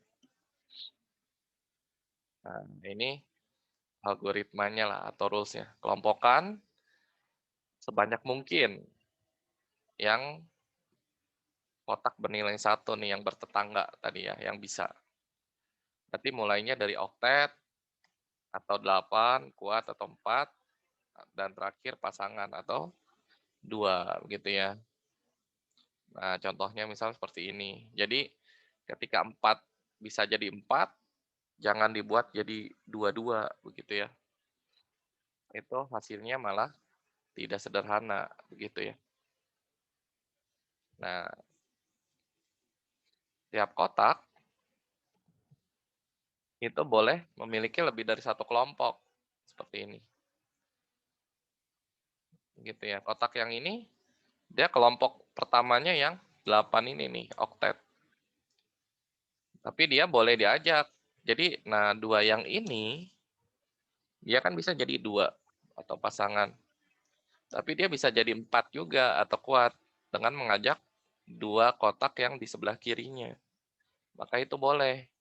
Nah, ini algoritmanya lah atau rules-nya. Kelompokkan sebanyak mungkin yang kotak bernilai satu nih yang bertetangga tadi ya, yang bisa. Berarti mulainya dari oktet atau 8, kuat atau 4, dan terakhir pasangan atau 2, begitu ya. Nah, contohnya misal seperti ini. Jadi ketika 4 bisa jadi 4, jangan dibuat jadi 2 begitu ya. Itu hasilnya malah tidak sederhana, begitu ya. Nah, tiap kotak itu boleh memiliki lebih dari satu kelompok, seperti ini. Gitu ya. Kotak yang ini, dia kelompok pertamanya yang 8 ini nih, oktet. Tapi dia boleh diajak. Jadi, nah 2 yang ini, dia kan bisa jadi 2 atau pasangan. Tapi dia bisa jadi 4 juga atau kuat dengan mengajak 2 kotak yang di sebelah kirinya. Maka itu boleh.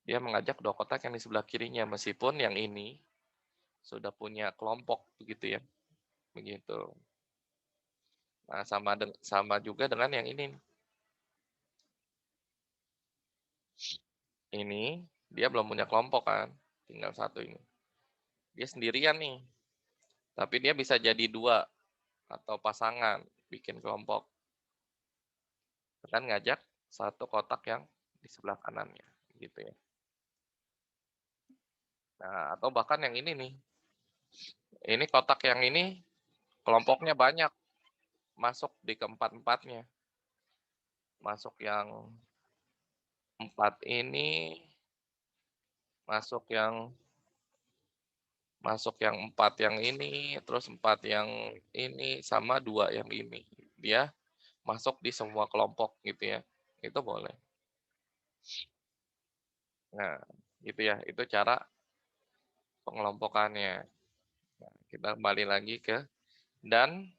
Dia mengajak 2 kotak yang di sebelah kirinya meskipun yang ini sudah punya kelompok begitu ya. Begitu. Nah, sama juga dengan yang ini. Ini dia belum punya kelompok kan. Tinggal satu ini. Dia sendirian nih. Tapi dia bisa jadi 2 atau pasangan bikin kelompok. Dengan ngajak satu kotak yang di sebelah kanannya gitu ya. Nah, atau bahkan yang ini nih. Ini kotak yang ini kelompoknya banyak. Masuk di keempat-empatnya. Masuk yang 4 ini, masuk yang 4 yang ini, terus 4 yang ini, sama 2 yang ini. Dia masuk di semua kelompok gitu ya. itu boleh. Nah, gitu ya, itu cara pengelompokannya. Nah, kita kembali lagi ke dan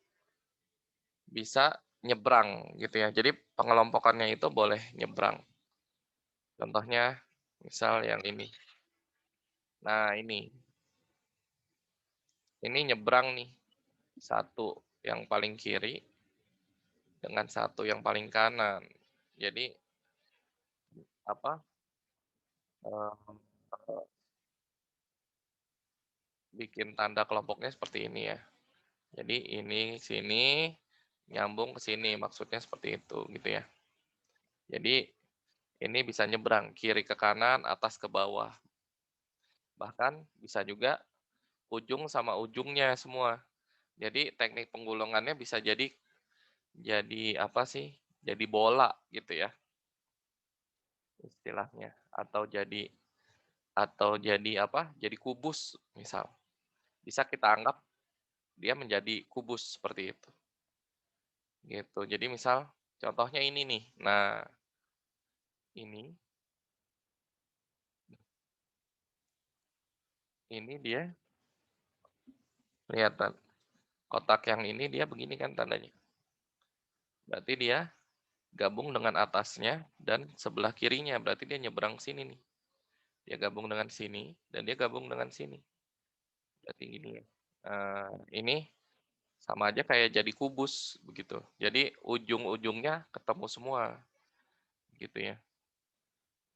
bisa nyebrang gitu ya. Jadi pengelompokannya itu boleh nyebrang. Contohnya misal yang ini. Nah, ini nyebrang nih. Satu yang paling kiri dengan satu yang paling kanan. Jadi apa? eh, Bikin tanda kelompoknya seperti ini ya. Jadi ini sini nyambung ke sini, maksudnya seperti itu gitu ya. Jadi ini bisa nyebrang kiri ke kanan, atas ke bawah. Bahkan bisa juga ujung sama ujungnya semua. Jadi teknik penggulungannya bisa jadi apa sih? Jadi bola gitu ya istilahnya atau jadi apa? Jadi kubus misal. Bisa kita anggap dia menjadi kubus seperti itu. Gitu. Jadi misal contohnya ini nih. Nah, ini dia kelihatan kotak yang ini dia begini kan tandanya. Berarti dia gabung dengan atasnya dan sebelah kirinya, berarti dia nyebrang sini nih. Dia gabung dengan sini dan dia gabung dengan sini. Berarti gini ya. Ini sama aja kayak jadi kubus begitu. Jadi ujung-ujungnya ketemu semua gitu ya.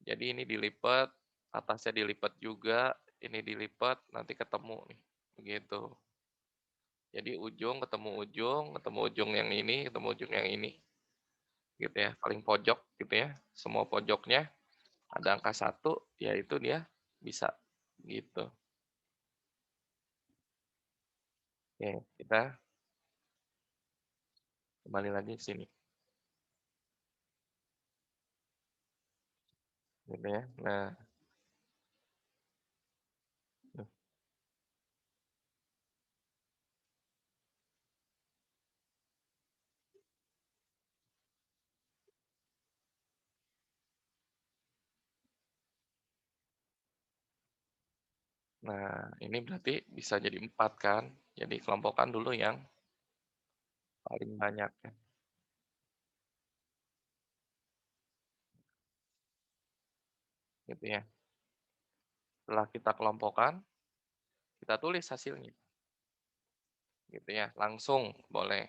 Jadi ini dilipat, atasnya dilipat juga, ini dilipat, nanti ketemu nih. Begitu. Jadi ketemu ujung yang ini, ketemu ujung yang ini. Gitu ya, paling pojok gitu ya. Semua pojoknya ada angka satu, ya itu dia bisa gitu. Oke, kita kembali lagi ke sini. Gitu ya. Ini berarti bisa jadi 4 kan. Jadi kelompokkan dulu yang paling banyak ya. Gitu ya. Setelah kita kelompokkan, kita tulis hasilnya. Gitu ya. Langsung boleh.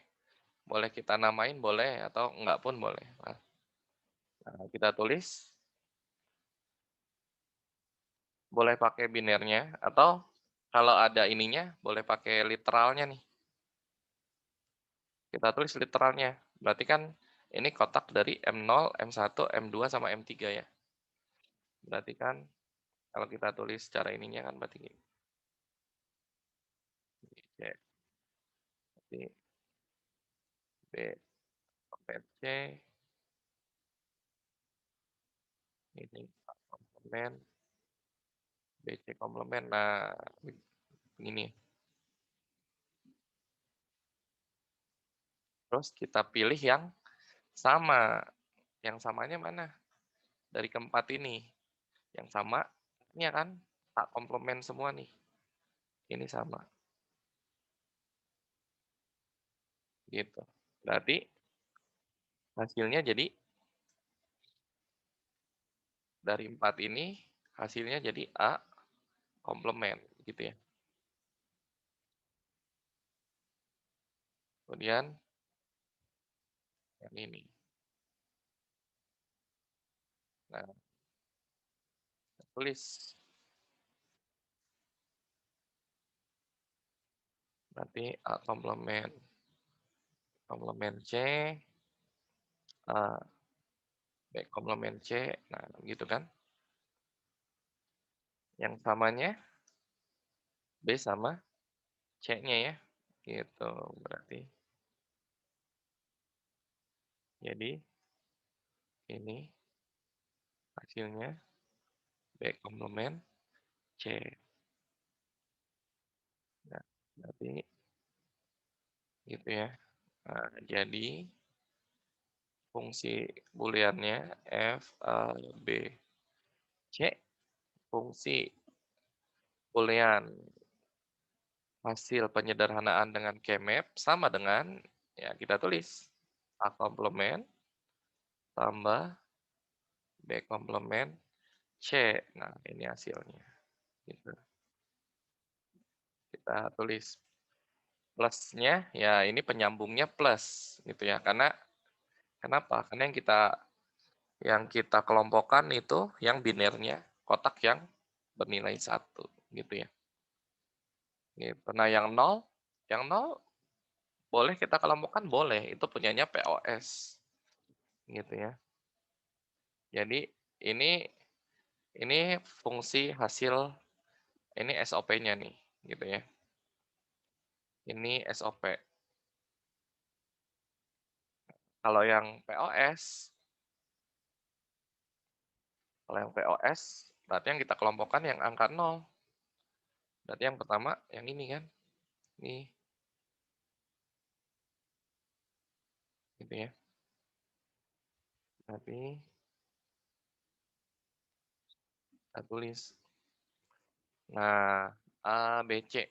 Boleh kita namain boleh atau enggak pun boleh. Kita tulis, boleh pakai binernya atau kalau ada ininya boleh pakai literalnya nih. Kita tulis literalnya. Berarti kan ini kotak dari M0, M1, M2 sama M3 ya. Berarti kan kalau kita tulis secara ininya kan berarti gini. C, B, B, sampai C, ini A komplement, BC komplement. Nah, ini. Terus kita pilih yang sama. Yang samanya mana? Dari keempat ini. Yang sama, ini kan tak komplement semua nih. Ini sama. Gitu. Berarti hasilnya jadi dari 4 ini hasilnya jadi A komplement gitu ya. Kemudian yang ini. Nah, tulis nanti A komplement komplement C, A, B komplement C. Nah, gitu kan. Yang samanya B sama C-nya ya. Gitu berarti. Jadi ini hasilnya B komplement C. Nah, berarti gitu ya. Nah, jadi fungsi booleannya f, a, b, c, fungsi boolean hasil penyederhanaan dengan keymap sama dengan, ya kita tulis A komplement tambah B komplement C. Nah, ini hasilnya. Gitu. Kita tulis plusnya, ya ini penyambungnya plus gitu ya. Karena kenapa? Karena yang kita kelompokkan itu yang binernya kotak yang bernilai satu gitu ya. Gitu. Nah, yang nol boleh kita kelompokkan boleh, itu punyanya POS gitu ya. Jadi ini ini fungsi hasil ini SOP-nya nih gitu ya. Ini SOP. Kalau yang POS, kalau yang POS berarti yang kita kelompokkan yang angka 0. Berarti yang pertama yang ini kan. Nih, gitu ya. Berarti kita tulis. Nah, A, B, C.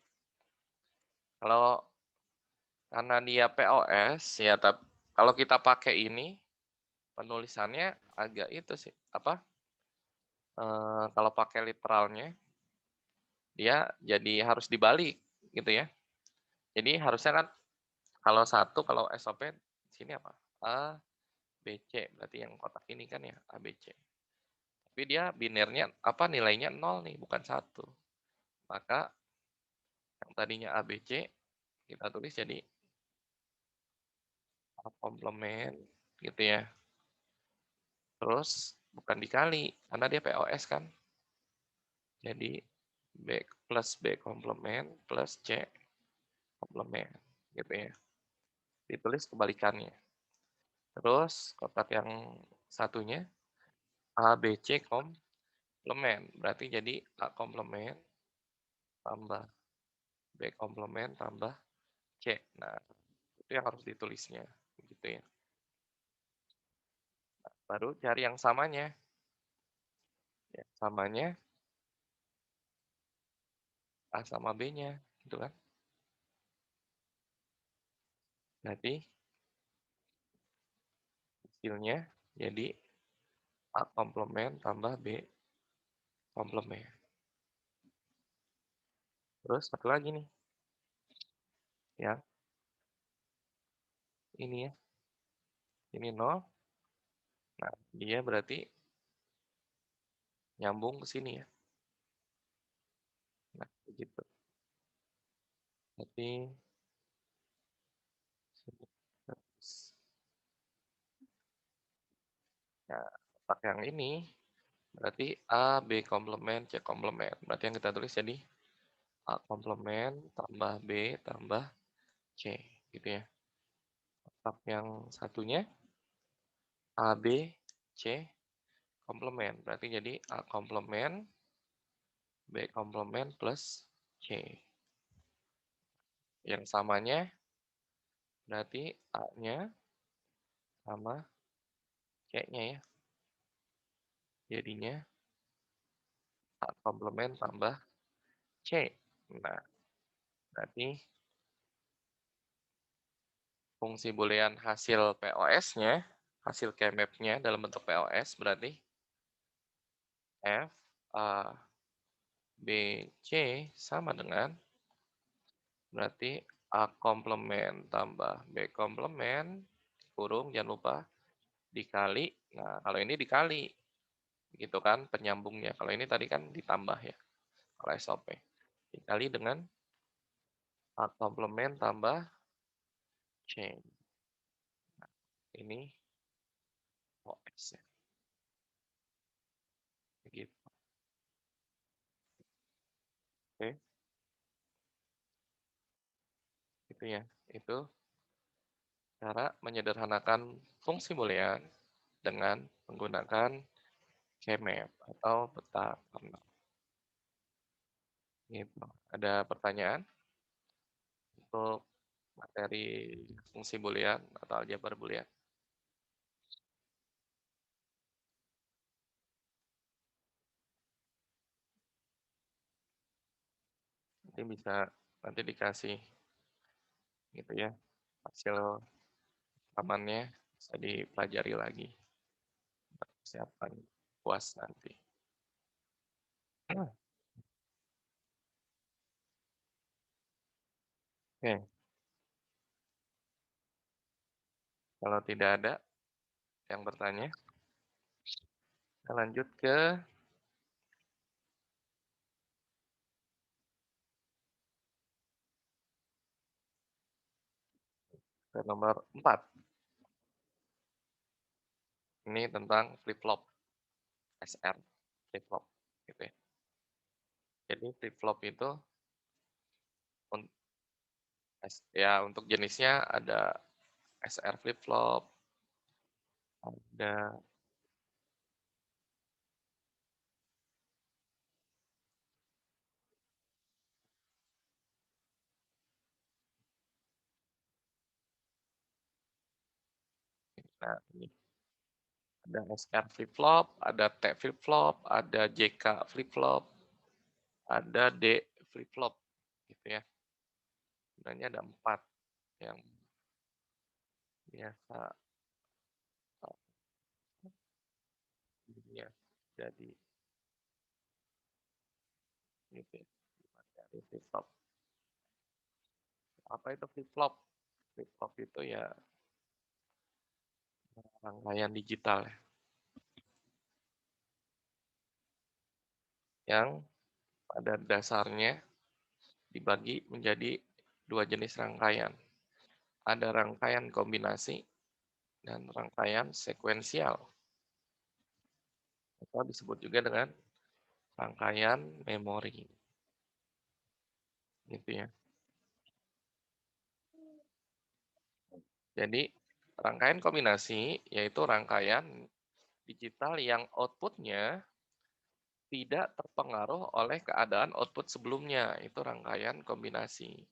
Kalau karena dia POS ya kalau kita pakai ini penulisannya agak itu sih apa? Kalau pakai literalnya dia jadi harus dibalik gitu ya. Jadi harusnya kan kalau SOP sini apa? A, B, C. Berarti yang kotak ini kan ya A, B, C. Tapi dia binernya apa nilainya 0 nih, bukan satu. Maka yang tadinya A, B, C kita tulis jadi A komplement gitu ya. Terus bukan dikali karena dia POS kan. Jadi B plus B komplement plus C komplement gitu ya. Ditulis kebalikannya. Terus kotak yang satunya A, B, C komplement. Berarti jadi A komplement tambah B komplement tambah C. Nah, itu yang harus ditulisnya. Gitu ya. Baru cari yang samanya. Ya, samanya A sama B-nya. Gitu kan. Berarti hasilnya jadi A komplement tambah B komplement. Terus satu lagi nih. Yang ini ya. Ini 0. Nah, dia berarti nyambung ke sini ya. Nah, begitu. Berarti nah, kotak yang ini berarti A, B komplement, C komplement. Berarti yang kita tulis jadi A komplement tambah B tambah C. Gitu ya. Kotak yang satunya A, B, C komplement. Berarti jadi A komplement, B komplement plus C. Yang samanya berarti A-nya sama C-nya ya. Jadinya A komplement tambah C. Nah, berarti fungsi boolean hasil POS-nya, hasil keymap-nya dalam bentuk POS berarti F, A, B, C sama dengan berarti A komplement tambah B komplement kurung jangan lupa dikali. Nah, kalau ini dikali gitu kan penyambungnya. Kalau ini tadi kan ditambah ya kalau SOP. Dikali dengan A komplement tambah C. Nah, ini OS ya. Begitu. Oke, itu ya. Itu cara menyederhanakan fungsi boolean dengan menggunakan keymap atau peta kernel. Gitu. Ada pertanyaan untuk materi fungsi boolean atau aljabar boolean? nanti dikasih gitu ya, hasil rekamannya bisa dipelajari lagi buat persiapan UAS nanti. Oke, kalau tidak ada yang bertanya, kita lanjut ke nomor 4. Ini tentang flip-flop, SR, flip-flop gitu ya. Jadi flip-flop itu ya untuk jenisnya ada SR flip-flop, ada nah ini ada SR flip-flop, ada T flip-flop, ada JK flip-flop, ada D flip-flop gitu ya. Sebenarnya ada 4 yang biasa ya, jadi gitu ya, dari flip-flop. Apa itu flip-flop? Flip-flop itu ya rangkaian digital ya, yang pada dasarnya dibagi menjadi 2 jenis rangkaian. Ada rangkaian kombinasi dan rangkaian sekuensial, atau disebut juga dengan rangkaian memori, gitu ya. Jadi rangkaian kombinasi yaitu rangkaian digital yang outputnya tidak terpengaruh oleh keadaan output sebelumnya, itu rangkaian kombinasi.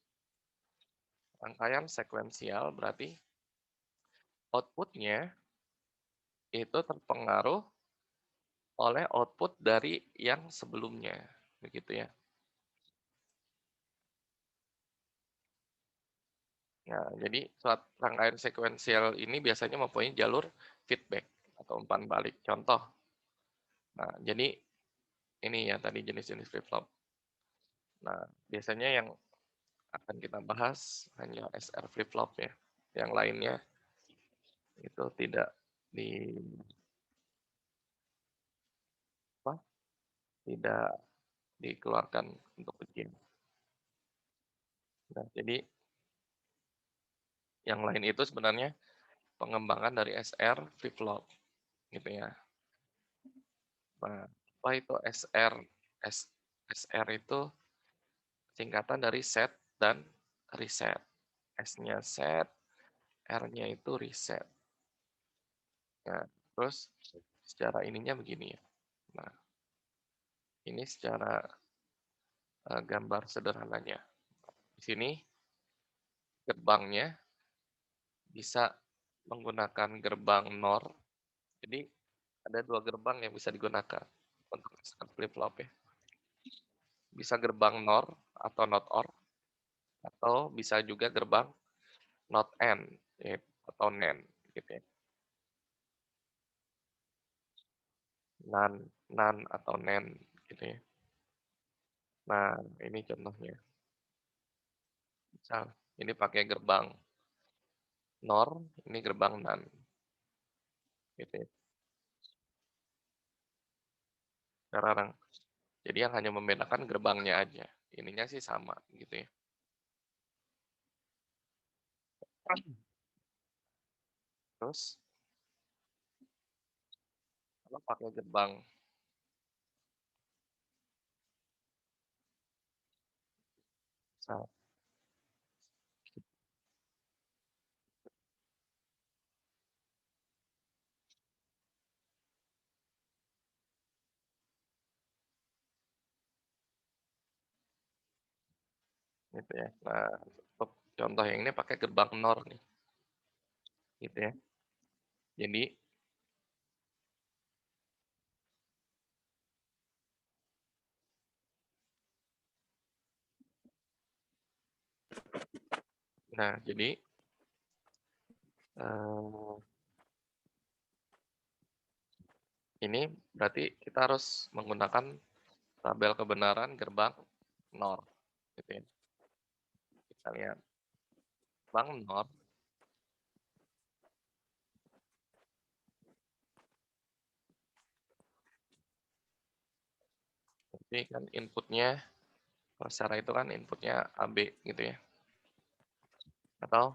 Rangkaian sekuensial berarti outputnya itu terpengaruh oleh output dari yang sebelumnya, begitu ya. Nah, jadi rangkaian sekuensial ini biasanya mempunyai jalur feedback atau umpan balik. Contoh, nah jadi ini ya tadi jenis-jenis flip-flop. Nah, biasanya yang akan kita bahas hanya SR flip-flop ya. Yang lainnya itu tidak di apa? Tidak dikeluarkan untuk ujian. Nah, jadi yang lain itu sebenarnya pengembangan dari SR flip-flop gitu ya. Nah, apa itu SR? SR itu singkatan dari set dan reset. S-nya set, R-nya itu reset. Nah, terus secara ininya begini ya. Nah, ini secara gambar sederhananya. Di sini gerbangnya bisa menggunakan gerbang NOR. Jadi ada 2 gerbang yang bisa digunakan untuk flip-flop ya. Bisa gerbang NOR atau NOT OR, atau bisa juga gerbang NOT AND ya, atau NAND gitu ya. NaN, NaN atau NAND gitu ya. Nah, ini contohnya. Misal, ini pakai gerbang NOR, ini gerbang NaN. Gitu ya. Sekarang, jadi yang hanya membedakan gerbangnya aja. Ininya sih sama gitu ya. Terus, kalau pakai gerbang misal, gitu ya. Nah, untuk contoh yang ini pakai gerbang NOR nih. Gitu ya. Jadi, Nah, jadi, eee, ini berarti kita harus menggunakan tabel kebenaran gerbang NOR, gitu ya. Kita lihat gerbang NOR, ini kan inputnya, kalau secara itu kan inputnya AB gitu ya, atau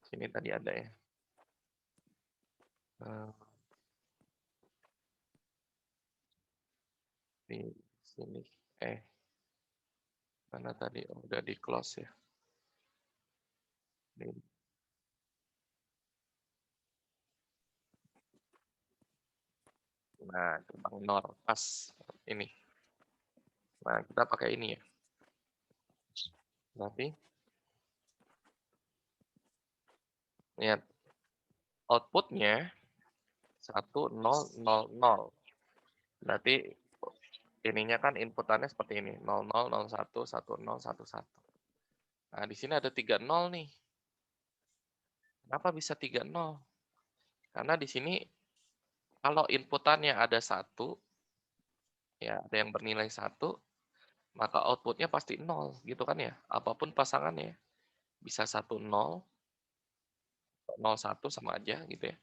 sini tadi ada ya, eee, di sini, eh, mana tadi? Oh, udah di-close ya. Di Nah, gerbang NOR, pas ini. Nah, kita pakai ini ya. Berarti lihat outputnya 1000. Berarti ininya kan inputannya seperti ini, 0001, 10, 11. Nah, di sini ada 3 nol nih. Kenapa bisa 3 nol? Karena di sini kalau inputannya ada satu, ya ada yang bernilai satu, maka outputnya pasti nol, gitu kan ya. Apapun pasangannya, bisa 10, 01 sama aja gitu ya.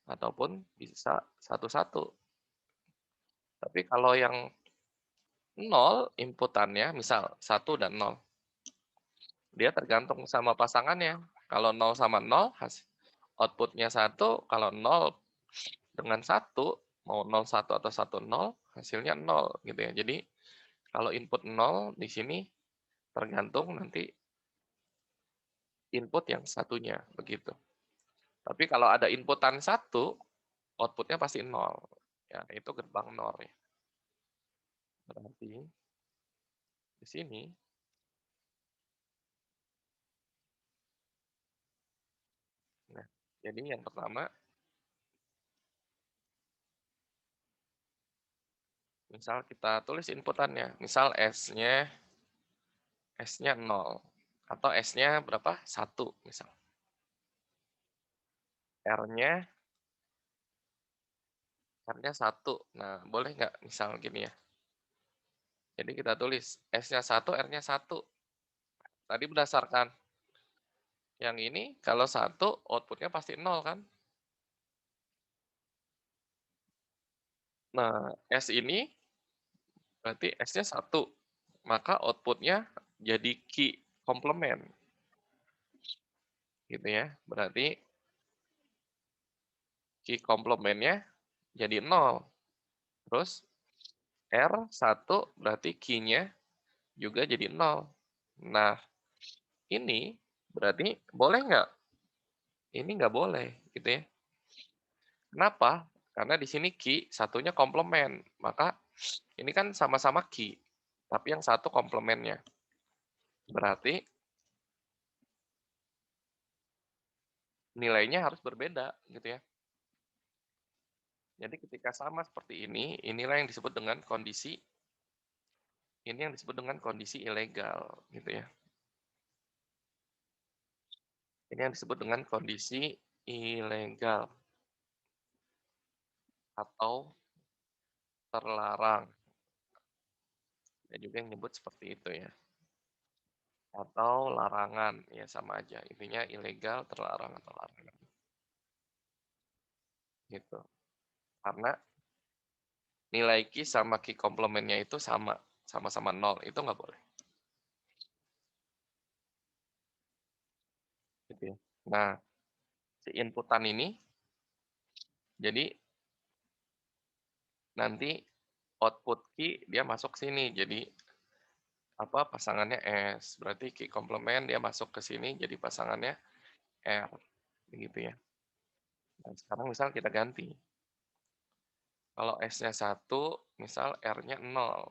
Ataupun bisa 11. Tapi kalau yang nol inputannya, misal 1 dan 0, dia tergantung sama pasangannya. Kalau 0 sama 0, outputnya 1, kalau 0 dengan 1, mau 01 atau 10, hasilnya 0 gitu ya. Jadi kalau input 0 di sini tergantung nanti input yang satunya, begitu. Tapi kalau ada inputan 1, outputnya pasti 0. Ya, itu gerbang NOR ya. Berarti di sini, nah, jadi yang pertama, misal kita tulis inputannya, misal S-nya 0, atau S-nya berapa? 1 misal. R-nya R-nya 1. Nah, boleh nggak misal gini ya. Jadi kita tulis S-nya 1, R-nya 1. Tadi berdasarkan yang ini, kalau 1 outputnya pasti 0 kan. Nah, S ini berarti S-nya 1. Maka outputnya jadi key komplement. Gitu ya. Berarti key komplementnya jadi 0. Terus R1 berarti key-nya juga jadi 0. Nah, ini berarti boleh nggak? Ini nggak boleh, gitu ya. Kenapa? Karena di sini key, satunya komplement. Maka ini kan sama-sama key, tapi yang satu komplementnya. Berarti nilainya harus berbeda, gitu ya. Jadi ketika sama seperti ini, inilah yang disebut dengan kondisi, ini yang disebut dengan kondisi ilegal, gitu ya. Ini yang disebut dengan kondisi ilegal atau terlarang. Ada juga yang nyebut seperti itu ya. Atau larangan, ya sama aja. Intinya ilegal, terlarang, atau larangan. Gitu. Karena nilai Q sama Q komplementnya itu sama. Sama-sama 0. Itu nggak boleh. Gitu ya. Nah, si inputan ini, jadi nanti output Q dia masuk sini. Jadi apa pasangannya S. Berarti Q komplement dia masuk ke sini jadi pasangannya R. Begitu ya. Nah, sekarang misal kita ganti. Kalau S-nya 1, misal R-nya 0.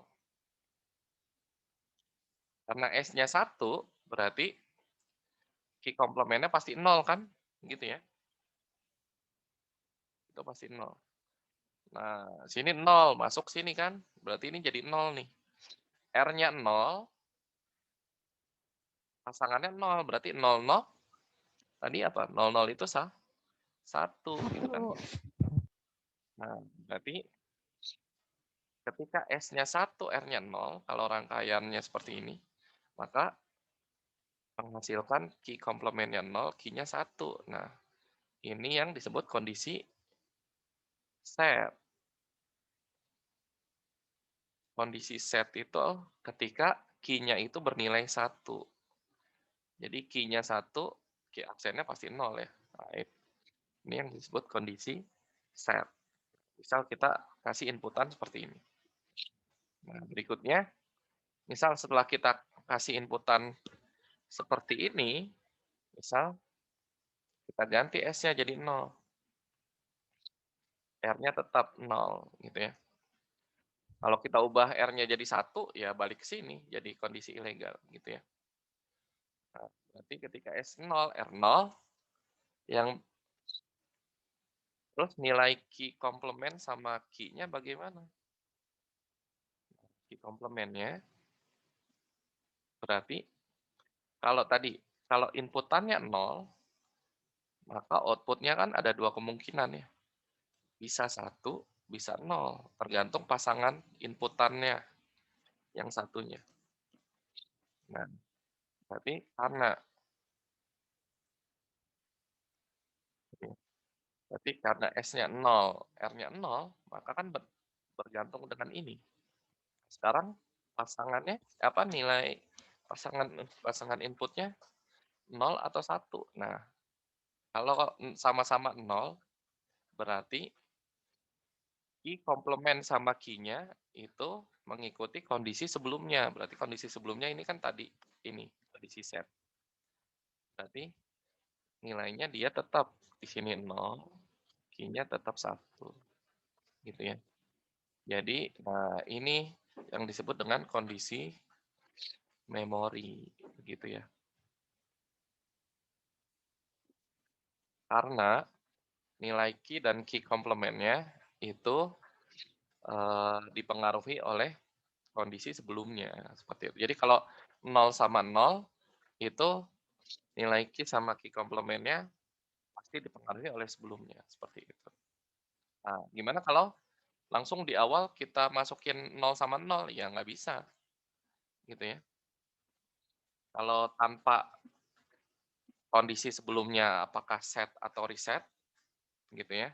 Karena S-nya 1, berarti Q komplementnya pasti 0 kan? Gitu ya. Itu pasti 0. Nah, sini 0, masuk sini kan? Berarti ini jadi 0 nih. R-nya 0, pasangannya 0, berarti 0, 0, tadi apa? 0, 0 itu 1 gitu kan. Satu. Nah, berarti ketika S-nya 1, R-nya 0, kalau rangkaiannya seperti ini, maka menghasilkan key komplementnya 0, key-nya 1. Nah, ini yang disebut kondisi set. Kondisi set itu ketika key-nya itu bernilai 1. Jadi key-nya 1, key aksennya pasti 0 ya. Nah, ini yang disebut kondisi set. Misal kita kasih inputan seperti ini. Nah, berikutnya, misal setelah kita kasih inputan seperti ini, misal kita ganti S-nya jadi 0, R-nya tetap 0 gitu ya. Kalau kita ubah R-nya jadi 1, ya balik ke sini, jadi kondisi ilegal gitu ya. Nah, berarti ketika S 0, R 0, yang terus nilai key komplement sama key-nya bagaimana? Key komplementnya berarti kalau inputannya 0, maka output-nya kan ada 2 kemungkinan ya. Bisa 1, bisa 0, tergantung pasangan inputannya yang satunya. Nah, berarti karena S-nya 0, R-nya 0, maka kan bergantung dengan ini. Sekarang pasangannya apa nilai pasangan pasangan inputnya 0 atau 1. Nah, kalau sama-sama 0, berarti key komplement sama key-nya itu mengikuti kondisi sebelumnya. Berarti kondisi sebelumnya ini kan tadi ini kondisi set. Berarti nilainya dia tetap di sini 0, key-nya tetap 1. Gitu ya. Jadi, nah ini yang disebut dengan kondisi memori gitu ya. Karena nilai key dan key komplementnya itu dipengaruhi oleh kondisi sebelumnya seperti itu. Jadi kalau 0 sama 0 itu nilai key sama key komplementnya pasti dipengaruhi oleh sebelumnya seperti itu. Nah, gimana kalau langsung di awal kita masukin 0 sama 0? Ya nggak bisa gitu ya. Kalau tanpa kondisi sebelumnya apakah set atau reset gitu ya,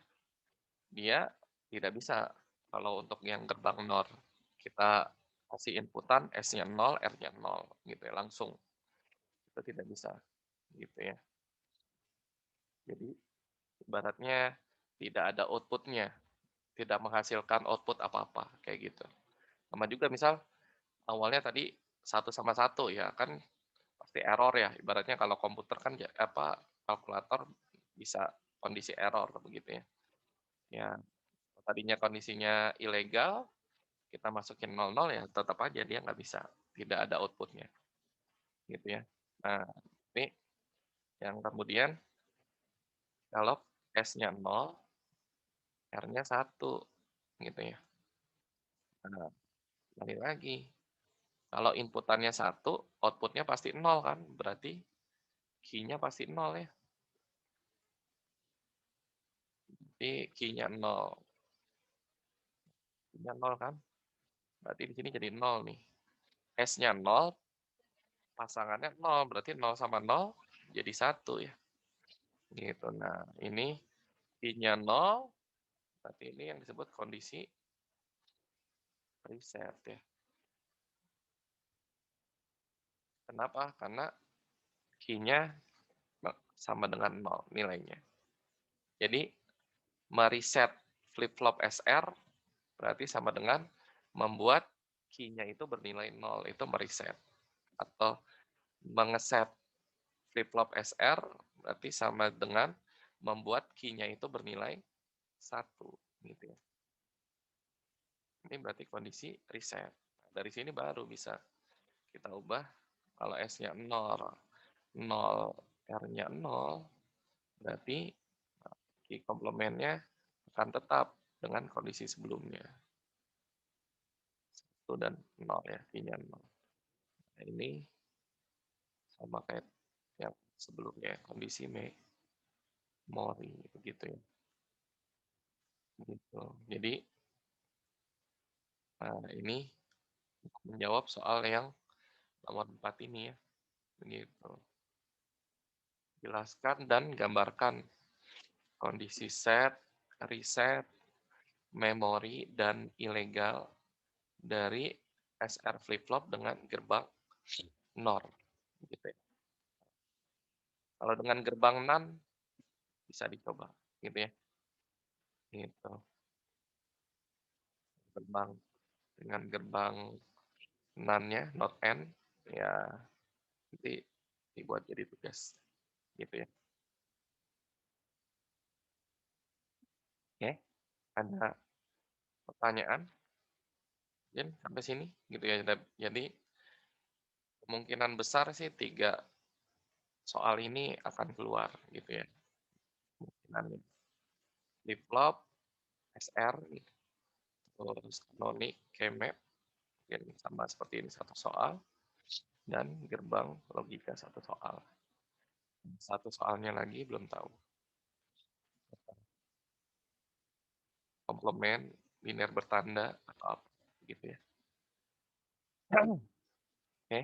dia tidak bisa. Kalau untuk yang gerbang NOR, kita kasih inputan S-nya 0, R-nya 0 gitu ya, langsung. Itu tidak bisa gitu ya. Jadi ibaratnya tidak ada output-nya, tidak menghasilkan output apa-apa kayak gitu. Sama juga misal awalnya tadi 1 sama 1 ya kan pasti error ya. Ibaratnya kalau komputer kan kalkulator bisa kondisi error begitu ya. Ya, tadinya kondisinya ilegal, kita masukin 00 ya tetap aja dia nggak bisa, tidak ada output-nya gitu ya. Nah, ini yang kemudian kalau S-nya 0, R-nya 1 gitu ya. Nah, balik lagi, kalau inputannya 1, output-nya pasti 0 kan, berarti key-nya pasti 0 ya. Jadi key-nya 0, key-nya 0 kan, berarti di sini jadi 0 nih. S-nya 0, pasangannya 0, berarti 0 sama 0 jadi 1 ya. Gitu. Nah, ini key-nya 0, berarti ini yang disebut kondisi reset ya. Kenapa? Karena key-nya sama dengan 0 nilainya. Jadi mereset flip-flop SR berarti sama dengan membuat key-nya itu bernilai 0, itu mereset. Atau mengeset flip-flop SR berarti sama dengan membuat key-nya itu bernilai 1 gitu ya. Ini berarti kondisi reset. Dari sini baru bisa kita ubah kalau S-nya 0, 0, R-nya 0, berarti key komplementnya akan tetap dengan kondisi sebelumnya. 1 dan 0 ya, key-nya 0. Nah, ini sama kayak yang sebelumnya, kondisi memori begitu ya. Gitu. Jadi ini menjawab soal yang nomor 4 ini ya. Begitu. Jelaskan dan gambarkan kondisi set, reset, memori, dan ilegal dari SR flip-flop dengan gerbang NOR. Gitu ya. Kalau dengan gerbang NAND, bisa dicoba. Gitu ya. Gitu. Gerbang dengan gerbang NAND-nya, not N, ya nanti dibuat jadi tugas. Gitu ya. Oke, ada pertanyaan? Mungkin sampai sini gitu ya. Jadi kemungkinan besar sih 3 soal ini akan keluar gitu ya. Kemungkinan flip-flop, SR, gitu. Terus canonic, K-map, mungkin sama seperti ini satu soal, dan gerbang logika satu soal. Satu soalnya lagi belum tahu. Komplement, biner bertanda, atau apa gitu ya. Oke,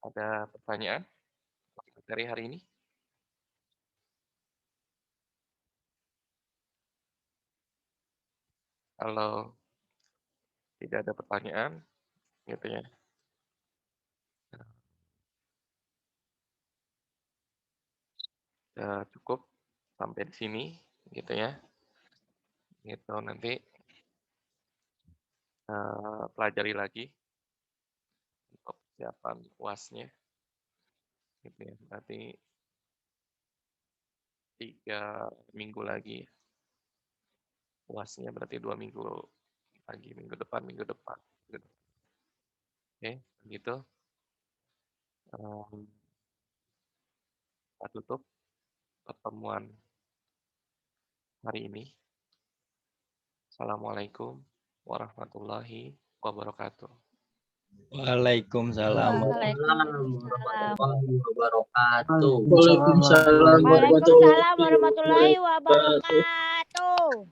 ada pertanyaan dari hari ini? Kalau tidak ada pertanyaan, gitu ya. Cukup sampai di sini, gitu ya. Gitu, nanti pelajari lagi untuk persiapan UASnya. Gitu ya. Nanti 3 minggu lagi. UASnya berarti 2 minggu lagi, minggu depan. Oke, gitu. Kita tutup pertemuan hari ini. Assalamualaikum warahmatullahi wabarakatuh. Waalaikumsalam. Warahmatullahi wabarakatuh. Waalaikumsalam Waalaikumsalam warahmatullahi wabarakatuh.